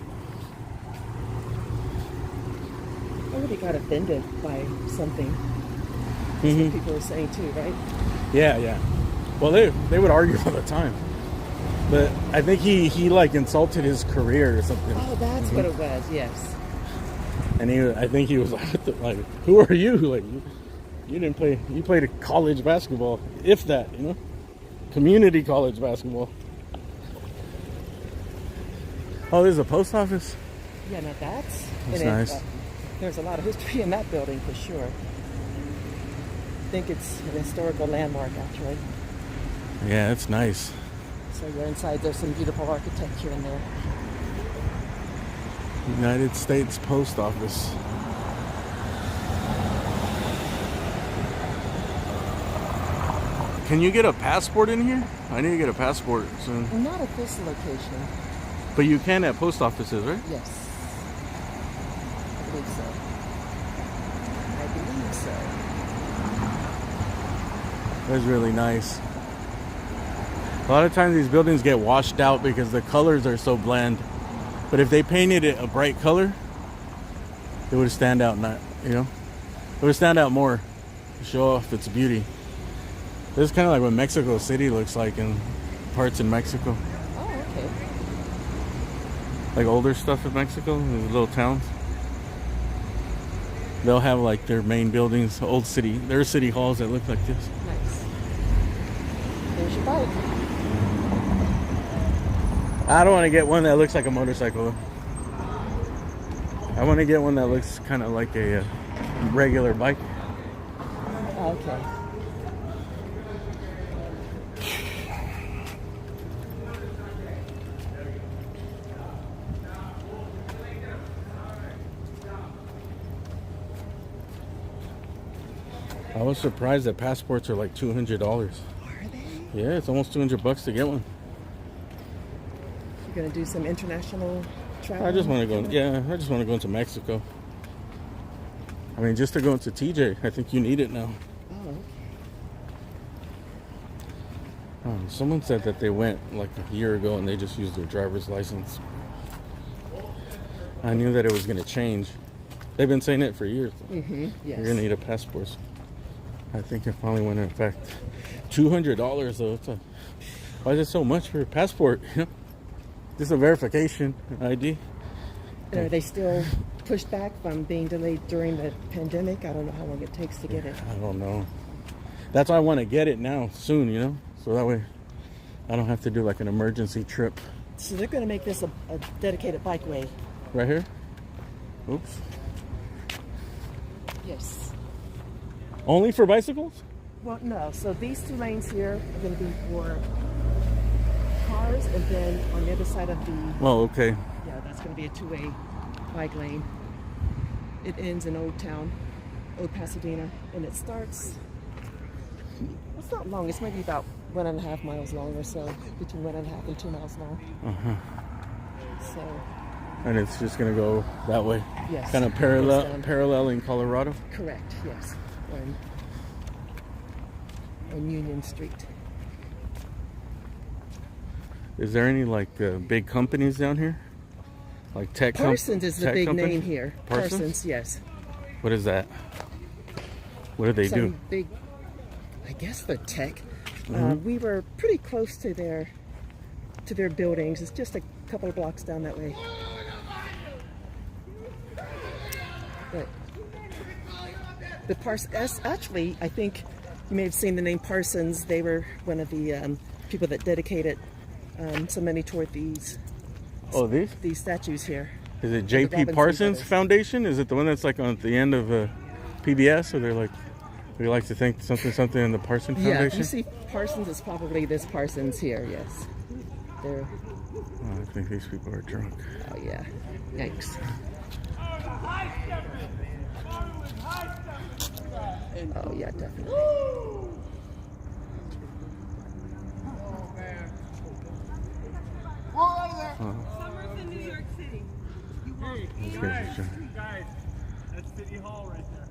I really got offended by something. Mm-hmm. Some people were saying too, right? Yeah. Well, they would argue all the time. But I think he like insulted his career or something. Oh, that's what it was. Yes. And I think he was like, who are you? Like, you didn't play. You played college basketball, if that, you know, community college basketball. Oh, there's a post office. Yeah, now that's nice. There's a lot of history in that building for sure. I think it's an historical landmark, actually. Yeah, it's nice. So you're inside. There's some beautiful architecture in there. United States Post Office. Can you get a passport in here? I need to get a passport soon. Not at this location. But you can at post offices, right? Yes. I believe so. I believe so. That's really nice. A lot of times these buildings get washed out because the colors are so bland. But if they painted it a bright color, it would stand out, not, you know? It would stand out more to show off its beauty. This is kind of like what Mexico City looks like in parts in Mexico. Oh, okay. Like older stuff in Mexico, these little towns. They'll have like their main buildings, old city, their city halls that look like this. Nice. There's your bike. I don't want to get one that looks like a motorcycle. I want to get one that looks kind of like a regular bike. Okay. I was surprised that passports are like $200. Are they? Yeah, it's almost $200 to get one. You're gonna do some international travel? I just want to go. Yeah, I just want to go into Mexico. I mean, just to go into TJ, I think you need it now. Oh, okay. Someone said that they went like a year ago and they just used their driver's license. I knew that it was going to change. They've been saying it for years. Mm-hmm. Yes. You're going to need a passport. I think it finally went into effect. $200 though. Why is it so much for a passport? You know, just a verification ID. Are they still pushed back from being delayed during the pandemic? I don't know how long it takes to get it. I don't know. That's why I want to get it now, soon, you know? So that way I don't have to do like an emergency trip. So they're going to make this a dedicated bikeway. Right here? Oops. Yes. Only for bicycles? Well, no. So these two lanes here are going to be for cars, and then on the other side of the... Oh, okay. Yeah, that's going to be a two-way bike lane. It ends in Old Town, Old Pasadena, and it starts... It's not long. It's maybe about 1.5 miles long or so, between 1.5 and 2 miles long. Uh-huh. So... And it's just going to go that way? Yes. Kind of paralleling Colorado? Correct, yes. On Union Street. Is there any like big companies down here? Like tech companies? Parsons is the big name here. Parsons? Yes. What is that? What do they do? Some big, I guess they're tech. Mhm. We were pretty close to their buildings. It's just a couple of blocks down that way. But the Parsons, actually, I think you may have seen the name Parsons. They were one of the people that dedicated some money toward these Oh, these? statues here. Is it The J.P. Robinson Parsons brothers. Foundation? Is it the one that's like on the end of PBS? Or they're like, we like to think something in the Parsons Yeah, Foundation? you see Parsons is probably this Parsons here, yes. They're, Oh, I think these people are drunk. oh yeah, yikes. Oh yeah, definitely. Summer's in New York City. These guys are drunk. Guys, that's City Hall right there.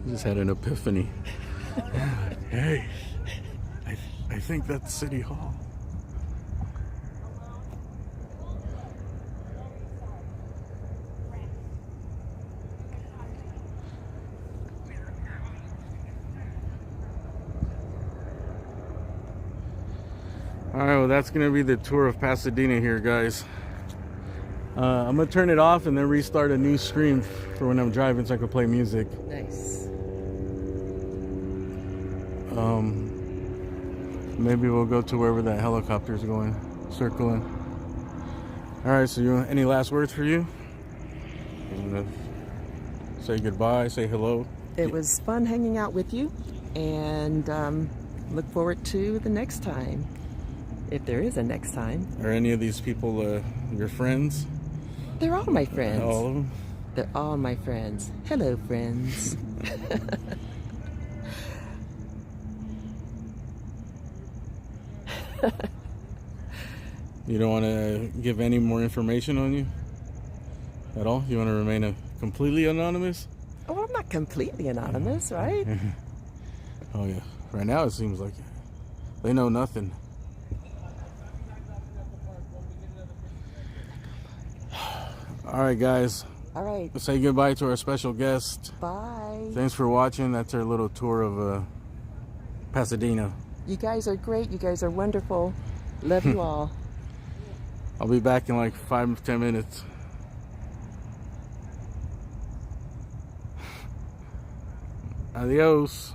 Just had an epiphany. Hey, I think that's City Hall. Alright, well that's going to be the tour of Pasadena here, guys. I'm going to turn it off and then restart a new stream for when I'm driving so I can play music. Nice. Maybe we'll go to wherever that helicopter's going, circling. Alright, so any last words for you? Say goodbye, say hello. It was fun hanging out with you, and look forward to the next time, if there is a next time. Are any of these people your friends? They're all my friends. All of them? They're all my friends. Hello, friends. You don't want to give any more information on you at all? You want to remain completely anonymous? Oh, I'm not completely anonymous, right? Oh yeah. Right now it seems like they know nothing. All right, guys. All right. Say goodbye to our special guest. Bye. Thanks for watching. That's our little tour of Pasadena. You guys are great. You guys are wonderful. Love you all. I'll be back in like 5-10 minutes. Adios.